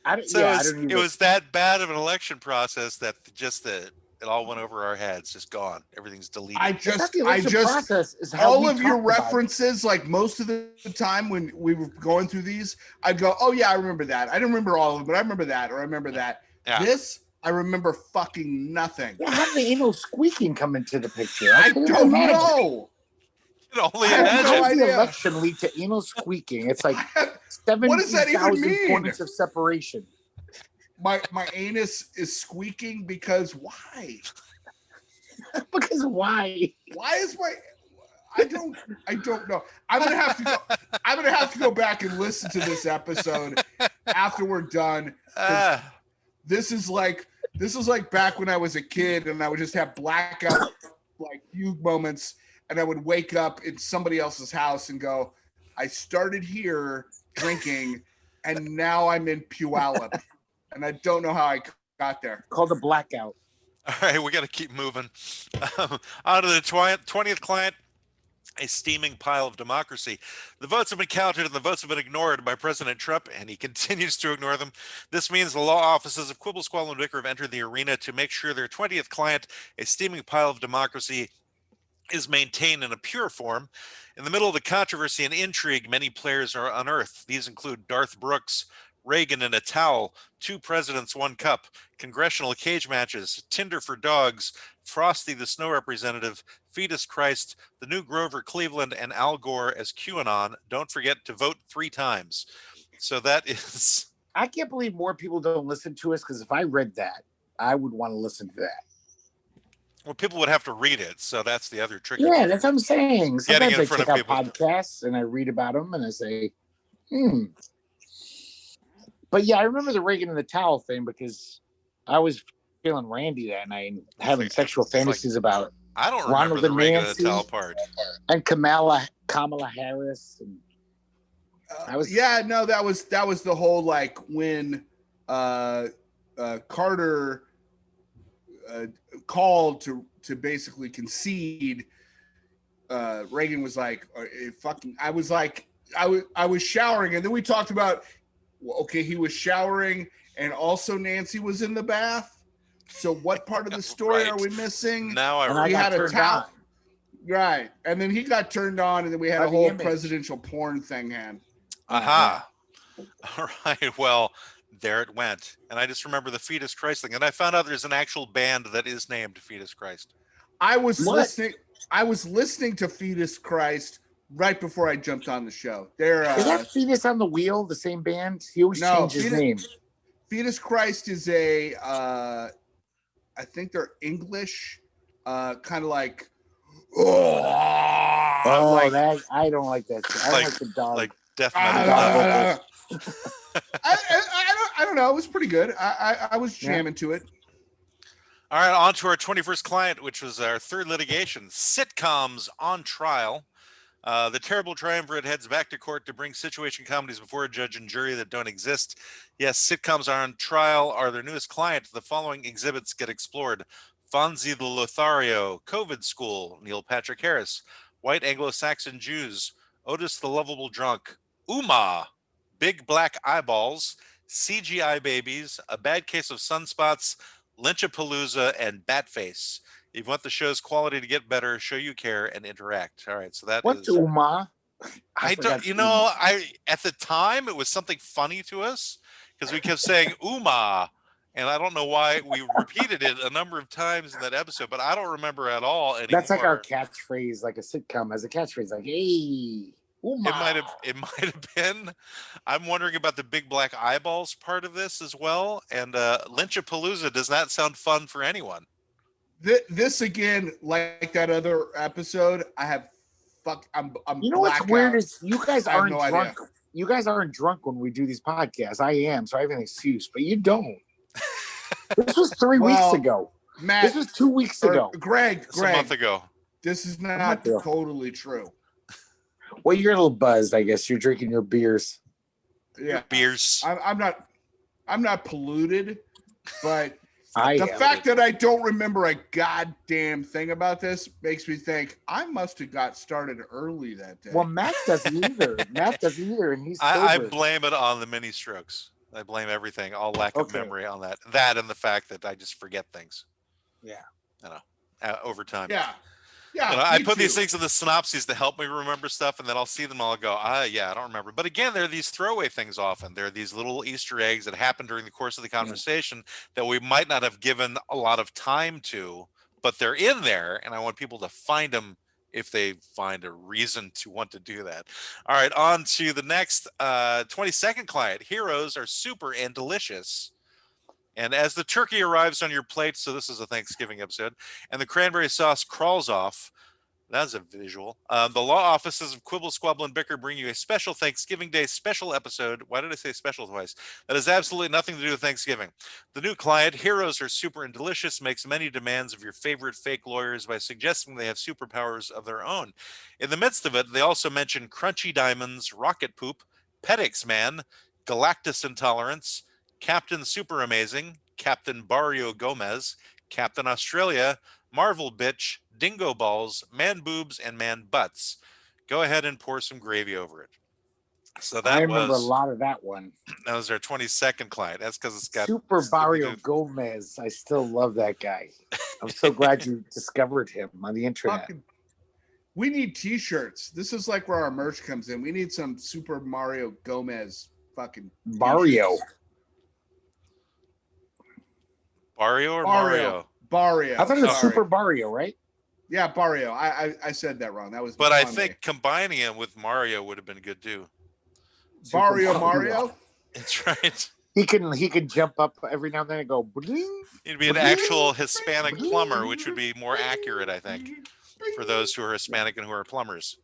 I don't, So yeah, it I was, don't it either. was that bad of an election process that it all went over our heads, just gone. Everything's deleted. I It's not just the election process. Is how all we of your talked about it. references, like most of the time when we were going through these, I'd go, oh yeah, I remember that. I don't remember all of them, but I remember that, or I remember that. Yeah. This, I remember fucking nothing. Yeah, how did the anal squeaking come into the picture? I couldn't don't imagine. know. You can only I have no imagine. How did the idea. election lead to anal squeaking? It's like What does that even 17,000 mean? points of separation. My anus is squeaking because why? Because why? Why is my I don't know. I'm gonna have to go back and listen to this episode after we're done. Ah, This is like back when I was a kid and I would just have blackout like fugue moments, and I would wake up in somebody else's house and go, I started here drinking and now I'm in Puyallup and I don't know how I got there. Called a blackout. all right, we got to keep moving. On to the 20th client, a steaming pile of democracy. The votes have been counted and the votes have been ignored by President Trump, and he continues to ignore them. This means the law offices of Quibble, Squall, and Vicar have entered the arena to make sure their 20th client, a steaming pile of democracy, is maintained in a pure form. In the middle of the controversy and intrigue, many players are unearthed. These include Darth Brooks, Reagan in a towel, 2 presidents, 1 cup, congressional cage matches, Tinder for dogs, Frosty the Snow Representative, Fetus Christ, the new Grover Cleveland, and Al Gore as QAnon. Don't forget to vote 3 times. So that is. I can't believe more people don't listen to us, because if I read that, I would want to listen to that. Well, people would have to read it, so that's the other trick. Yeah, that's what I'm saying. Getting Sometimes in I front check of out people. podcasts and I read about them and I say, But yeah, I remember the Reagan in the towel thing because I was feeling randy that night and having sexual fantasies about I don't Ronald remember the and Reagan in Nancy. the towel part. and Kamala Harris. And that was the whole like when Carter called to basically concede. Reagan was like, "Fucking." I was showering, and then we talked about. Okay, he was showering, and also Nancy was in the bath. So what part of the story Right. are we missing? Now and I We got had a turned towel. on. Right, and then he got turned on, and then we had By a the whole image. presidential porn thing. Aha. All right. Well, there it went. And I just remember the Fetus Christ thing. And I found out there's an actual band that is named Fetus Christ. I was What? listening to Fetus Christ right before I jumped on the show. They're Is that Fetus on the Wheel, the same band? He always No, changed his Fetus- name. Fetus Christ is a I think they're English, kind of like Oh, like, that I don't like that. I don't Like- like the dog. Like death I, metal. I don't know. It was pretty good. I was jamming to it. All right, on to our 21st client, which was our third litigation, sitcoms on trial. The terrible triumvirate heads back to court to bring situation comedies before a judge and jury that don't exist. Yes, sitcoms are on trial are their newest client. The following exhibits get explored. Fonzie the Lothario, COVID School, Neil Patrick Harris, White Anglo-Saxon Jews, Otis the Lovable Drunk, Uma, Big Black Eyeballs, CGI Babies, A Bad Case of Sunspots, Lynchapalooza, and Batface. If you want the show's quality to get better, show you care and interact. All right, so that What's is. Uma? I forgot don't. You know, I at the time it was something funny to us because we kept saying Uma, and I don't know why we repeated it a number of times in that episode, but I don't remember at all anymore. That's like our catchphrase, like a sitcom has a catchphrase, like, hey, Uma. It might have been. I'm wondering about the Big Black Eyeballs part of this as well. And Lynchapalooza does not sound fun for anyone. This again, like that other episode, I'm You know what's weird is you guys I have aren't no idea. drunk. You guys aren't drunk when we do these podcasts. I am, so I have an excuse, but you don't. This was 3 weeks Well, ago. Matt, This was 2 weeks or ago. Greg, It's a month ago. this is month not ago. totally true. Well, you're a little buzzed, I guess. You're drinking your beers. Yeah, Beers. I'm not polluted, but I the am. fact that I don't remember a goddamn thing about this makes me think I must have got started early that day. Well, Matt doesn't either. Matt doesn't either, and he's I sober. blame it on the mini strokes. I blame everything, all lack of Okay. memory on that. That and the fact that I just forget things. Yeah. Over time. yeah, yeah. You know, I me put these too. things in the synopses to help me remember stuff, and then I'll see them and I'll go, yeah, I don't remember. But again, there are these throwaway things often. There are these little Easter eggs that happen during the course of the conversation that we might not have given a lot of time to, but they're in there, and I want people to find them if they find a reason to want to do that. All right, on to the next 22nd client. Heroes are super and delicious. And as the turkey arrives on your plate, so this is a Thanksgiving episode, and the cranberry sauce crawls off, that's a visual. The law offices of Quibble, Squabble, and Bicker bring you a special Thanksgiving Day special episode. Why did I say special twice? That has absolutely nothing to do with Thanksgiving. The new client, Heroes Are Super and Delicious, makes many demands of your favorite fake lawyers by suggesting they have superpowers of their own. In the midst of it, they also mention Crunchy Diamonds, Rocket Poop, Pedix Man, Galactus Intolerance, Captain Super Amazing, Captain Barrio Gomez, Captain Australia, Marvel Bitch, Dingo Balls, Man Boobs, and Man Butts. Go ahead and pour some gravy over it. So that I remember was a lot of that one. that was our 22nd client. That's because it's got Super something to Barrio do- Gomez. I still love that guy. I'm so glad you discovered him on the internet. Fucking, we need T-shirts. This is like where our merch comes in. We need some Super Mario Gomez fucking Barrio. t-shirts. Barrio or Barrio. Mario. Barrio. I thought it was sorry. Super Barrio, right? Yeah, Barrio. I said that wrong. That was. But I on me. think combining him with Mario would have been good too. Super Barrio Mario. That's right. He can jump up every now and then and go bling. It'd be an actual Hispanic plumber, which would be more accurate, I think, for those who are Hispanic and who are plumbers.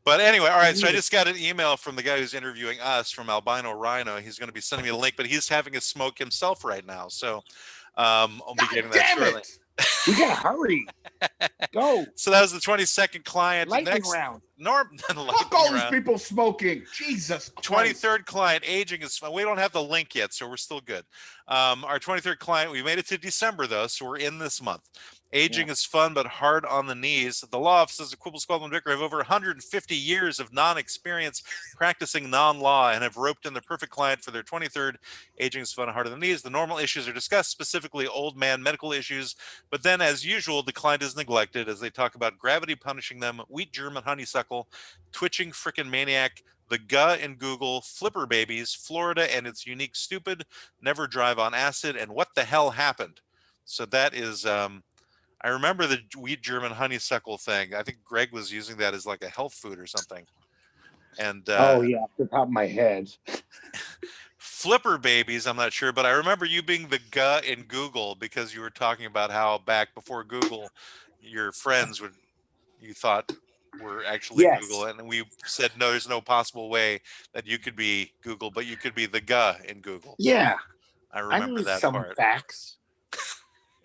But anyway, all right. So I just got an email from the guy who's interviewing us from Albino Rhino. He's going to be sending me a link, but he's having a smoke himself right now. So I'll be God getting that damn shortly. it! We gotta hurry. Go. So that was the 22nd client. Lightning Next, round. Norm. Fuck all these people smoking. Jesus Christ. 23rd client, aging is fun. We don't have the link yet, so we're still good. Our 23rd client, we made it to December though, so we're in this month. Aging is fun, but hard on the knees. The law offices of Quibble, Squabble, and Bicker have over 150 years of non-experience practicing non-law and have roped in the perfect client for their 23rd Aging is Fun, Hard on the Knees. The normal issues are discussed, specifically old man medical issues, but then as usual, the client is neglected as they talk about gravity punishing them, wheat germ and honeysuckle, twitching frickin' maniac, the GUH in Google, flipper babies, Florida and its unique stupid, never drive on acid, and what the hell happened. So that is I remember the wheat germ and honeysuckle thing. I think Greg was using that as like a health food or something. And Oh yeah, off the top of my head. flipper babies, I'm not sure, but I remember you being the GUH in Google because you were talking about how back before Google, your friends you thought were actually Yes. Google, and we said no, there's no possible way that you could be Google, but you could be the GUH in Google. Yeah, I I remember knew that some part. facts.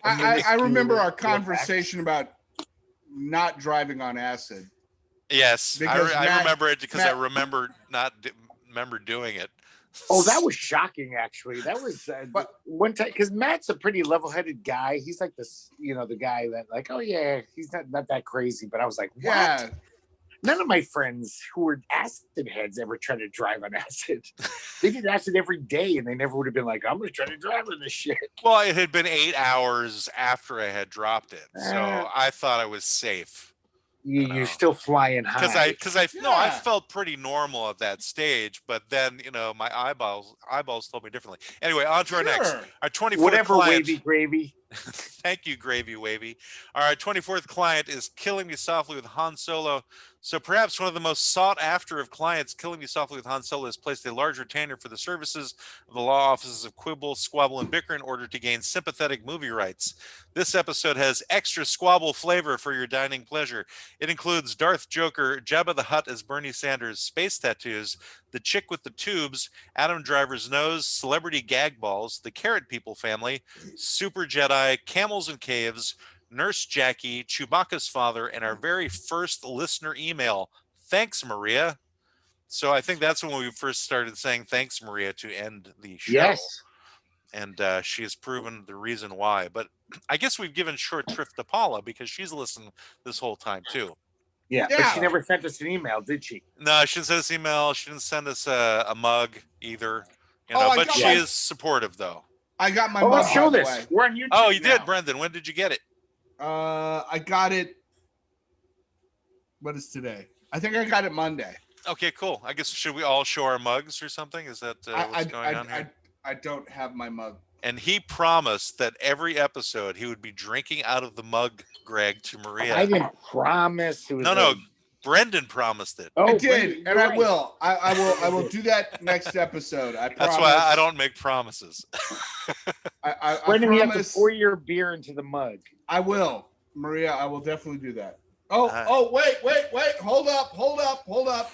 I remember our Facts. conversation about not driving on acid. Yes, Because I Matt- remember it because I Matt- remember remember doing it. Oh, that was shocking. Actually, that was But- one time because Matt's a pretty level-headed guy. He's like this, the guy that like, oh yeah, he's not that crazy. But I was like, what? Yeah. None of my friends who were acid heads ever tried to drive on acid. They did acid every day, and they never would have been like, I'm going to try to drive on this shit. Well, it had been 8 hours after I had dropped it, so I thought I was safe You're still flying high. because I no, I Yeah. felt pretty normal at that stage, but then my eyeballs told me differently. Anyway, on to our next, Sure. our 24th Whatever, client. wavy gravy. Thank you, Gravy Wavy. Our 24th client is Killing Me Softly with Han Solo. So perhaps one of the most sought after of clients, Killing Me Softly with Han Solo has placed a large retainer for the services of the law offices of Quibble, Squabble, and Bicker in order to gain sympathetic movie rights. This episode has extra squabble flavor for your dining pleasure. It includes Darth Joker, Jabba the Hutt as Bernie Sanders, space tattoos, the chick with the tubes, Adam Driver's nose, celebrity gag balls, the Carrot People family, Super Jedi, camels and caves, Nurse Jackie, Chewbacca's father, and our very first listener email. Thanks, Maria. So I think that's when we first started saying thanks, Maria, to end the show. Yes. And she has proven the reason why. But I guess we've given short shrift to Paula because she's listened this whole time too. Yeah, but Yeah. she never sent us an email, did she? No, she didn't send us email. She didn't send us a mug either. You know, Oh, I but got she my- is supportive though. I got my Oh, mug, let's show by the this. way. We're on YouTube. Oh, you did, now. Brendan. When did you get it? I got it. What is today? I think I got it Monday. Okay, cool. I guess should we all show our mugs or something? Is that what's going on here? I don't have my mug. And he promised that every episode he would be drinking out of the mug, Greg, to Maria. I didn't promise. It was No, Brendan promised it. Oh, I did, Brendan, and you're I right. will. I will do that next episode. I promise. That's why I don't make promises. I Brendan, you have to promise. pour your beer into the mug. I will, Maria. I will definitely do that. Oh, Uh, wait. Hold up.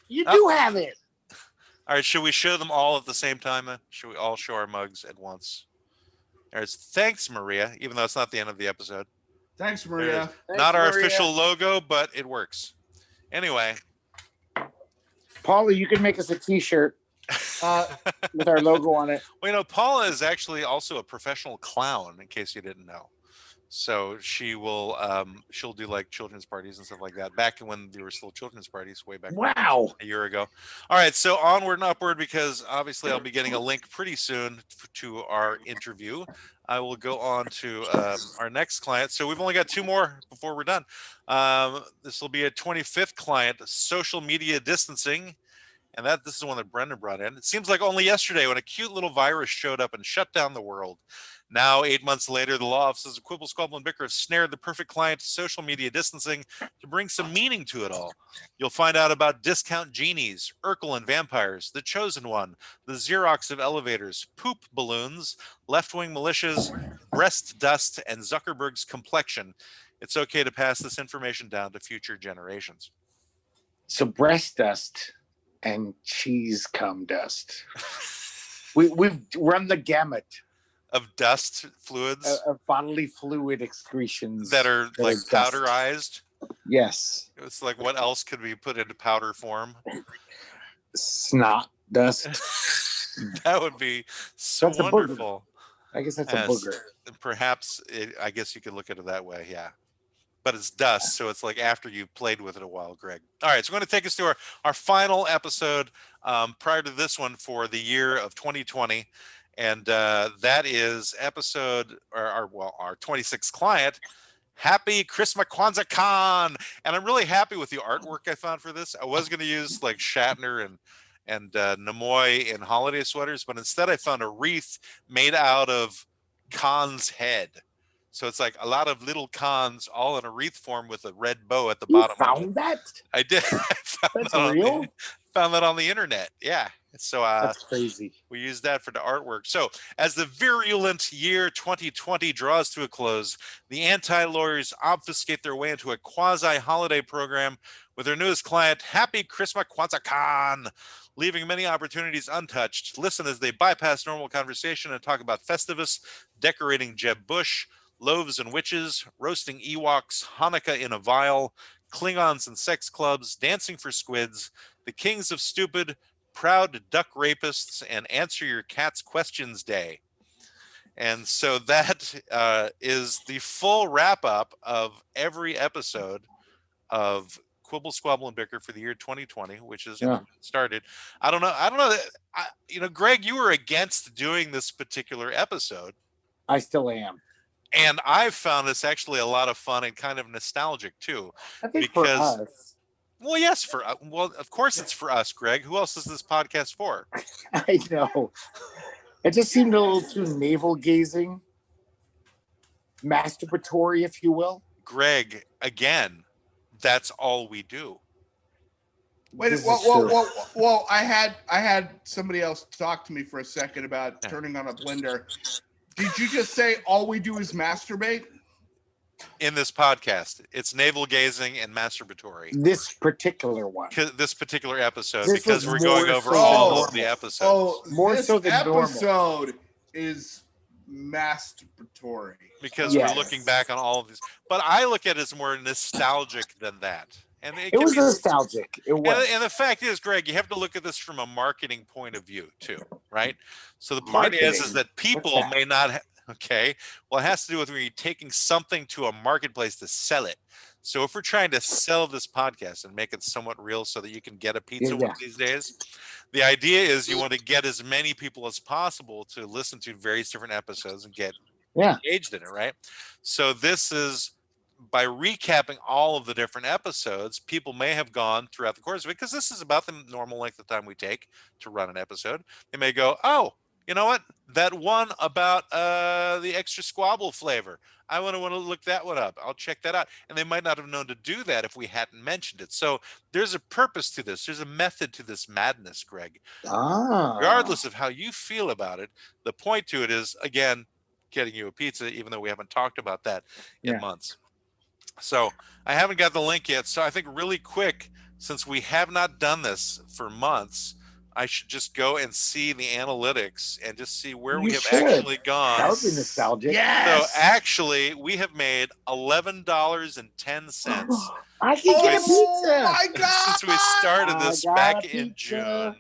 You Oh. do have it. All right, should we show them all at the same time? Then? Should we all show our mugs at once? All right, thanks, Maria, even though it's not the end of the episode. Thanks, Maria. Not our Maria. official logo, but it works. Anyway, Paula, you can make us a T-shirt with our logo on it. well, you know, Paula is actually also a professional clown, in case you didn't know. So she will, she'll do like children's parties and stuff like that. Back when there were still children's parties, way back Wow. a year ago. All right, so onward and upward, because obviously I'll be getting a link pretty soon to our interview. I will go on to our next client. So we've only got two more before we're done. This will be a 25th client, social media distancing. And this is the one that Brendan brought in. It seems like only yesterday when a cute little virus showed up and shut down the world. Now, 8 months later, the law offices of Quibble, Squabble, and Bicker have snared the perfect client to social media distancing to bring some meaning to it all. You'll find out about discount genies, Urkel and vampires, the chosen one, the Xerox of elevators, poop balloons, left-wing militias, breast dust, and Zuckerberg's complexion. It's okay to pass this information down to future generations. So breast dust and cheese cum dust. We've run the gamut Of dust fluids of bodily fluid excretions that are like dust. powderized. Yes, It's like, what else could be put into powder form? snot dust. That would be so That's a booger. wonderful. I guess that's Yes. a booger. Perhaps I guess you could look at it that way. Yeah. But it's dust. So it's like after you've played with it a while, Greg. All right. So we're going to take us to our final episode prior to this one for the year of 2020. And that is episode our 26th client. Happy Christmas Kwanzaa Khan. And I'm really happy with the artwork I found for this. I was going to use like Shatner and Nimoy in holiday sweaters, but instead I found a wreath made out of Khan's head. So it's like a lot of little Khans all in a wreath form with a red bow at the You bottom. of it. found that? I did. I found That's that on real? found that on the internet. Yeah. So That's crazy. we use that for the artwork. So as the virulent year 2020 draws to a close, the anti-lawyers obfuscate their way into a quasi-holiday program with their newest client, Happy Christmas Kwanzaa Khan, leaving many opportunities untouched. Listen as they bypass normal conversation and talk about Festivus, decorating Jeb Bush, loaves and witches, roasting Ewoks, Hanukkah in a vial, Klingons and sex clubs, dancing for squids, the kings of stupid, proud duck rapists, and answer your cat's questions day. And so that is the full wrap up of every episode of Quibble, Squabble, and Bicker for the year 2020, which is started. I don't know. Greg, you were against doing this particular episode. I still am. And I've found this actually a lot of fun and kind of nostalgic too. I think Because- for us, Well, yes, of course it's for us, Greg. Who else is this podcast for? I know. It just seemed a little too navel gazing. masturbatory, if you will. Greg, again, that's all we do. Wait, This is whoa. true. I had somebody else talk to me for a second about Yeah. turning on a blender. Did you just say all we do is masturbate? In this podcast, it's navel gazing and masturbatory. This particular one. This particular episode, This because was we're going more over so all than of the normal. episodes. Oh, More this so than normal. episode is masturbatory. Because Yes. we're looking back on all of these. But I look at it as more nostalgic than that. And It was nostalgic. It was. And the fact is, Greg, you have to look at this from a marketing point of view too, right? So the point is Marketing? that people What's that? may not. Okay, well, it has to do with when you're taking something to a marketplace to sell it. So if we're trying to sell this podcast and make it somewhat real, so that you can get a pizza one of these days, the idea is you want to get as many people as possible to listen to various different episodes and get engaged in it, right? So this is. By recapping all of the different episodes, people may have gone throughout the course of it, because this is about the normal length of time we take to run an episode. They may go, oh, you know what? That one about the extra squabble flavor. I want to look that one up. I'll check that out. And they might not have known to do that if we hadn't mentioned it. So there's a purpose to this. There's a method to this madness, Greg. Regardless of how you feel about it, the point to it is, again, getting you a pizza, even though we haven't talked about that in months. So I haven't got the link yet. So I think really quick, since we have not done this for months, I should just go and see the analytics and just see where we have actually gone. That would be nostalgic. Yes. So actually, we have made $11.10 I can get a pizza. Oh my God. since we started this I got back a in pizza. June.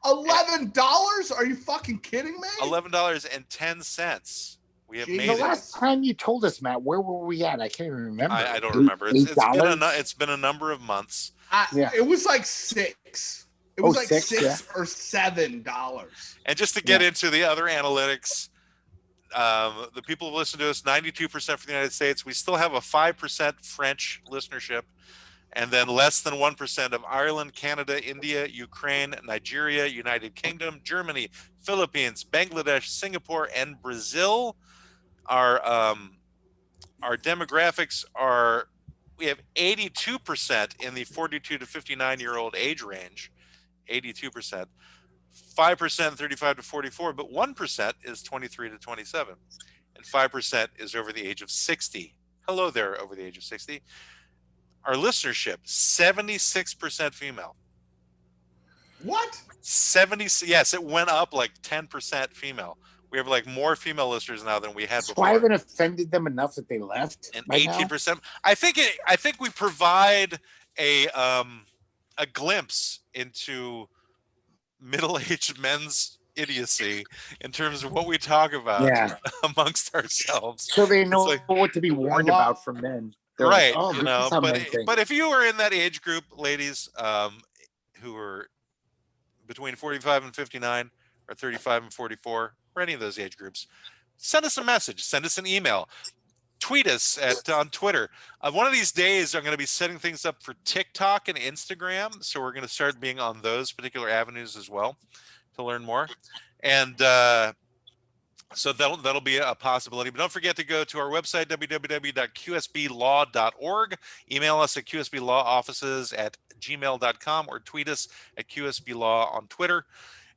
$11? Are you fucking kidding me? $11.10. We have Jeez. made The it. last time you told us, Matt, where were we at? I can't even remember. I don't remember. It's been a number of months. It was like $6. It was like $6, $6 or $7. And just to get into the other analytics, the people who listen to us, 92% for the United States. We still have a 5% French listenership, and then less than 1% of Ireland, Canada, India, Ukraine, Nigeria, United Kingdom, Germany, Philippines, Bangladesh, Singapore, and Brazil. Our demographics are, we have 82% in the 42 to 59-year-old age range, 82%, 5% 35 to 44, but 1% is 23 to 27, and 5% is over the age of 60. Hello there, over the age of 60. Our listenership, 76% female. What? 70, yes, it went up like 10% female. We have like more female listeners now than we had So before. I haven't offended them enough that they left. And by now? 18%. I think we provide a glimpse into middle-aged men's idiocy in terms of what we talk about amongst ourselves. So they know It's like, what to be warned about from men. They're right, like, oh, you this know, is how men think. but if you are in that age group, ladies, who are between 45 and 59 or 35 and 44, or any of those age groups, send us a message, send us an email, tweet us on Twitter. One of these days, I'm going to be setting things up for TikTok and Instagram, so we're going to start being on those particular avenues as well to learn more. And so that'll be a possibility. But don't forget to go to our website, www.qsblaw.org. Email us at qsblawoffices@gmail.com, or tweet us at qsblaw on Twitter.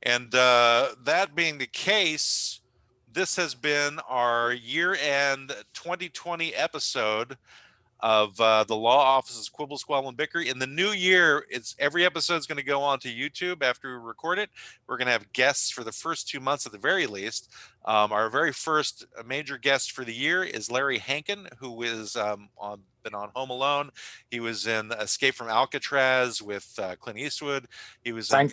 And that being the case, this has been our year-end 2020 episode of the Law Office's Quibble, Squabble, and Bicker. In the new year, every episode is going to go onto YouTube after we record it. We're going to have guests for the first 2 months at the very least. Our very first major guest for the year is Larry Hankin, who is been on Home Alone. He was in Escape from Alcatraz with Clint Eastwood. He was in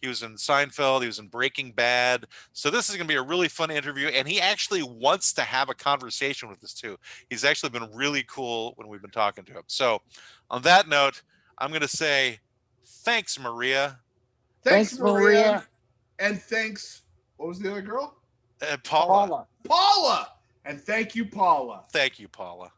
He was in Seinfeld. He was in Breaking Bad. So this is going to be a really fun interview. And he actually wants to have a conversation with us too. He's actually been really cool when we've been talking to him. So on that note, I'm going to say thanks, Maria. Thanks, Maria. And thanks, what was the other girl? Paula. Paula. And thank you, Paula. Thank you, Paula.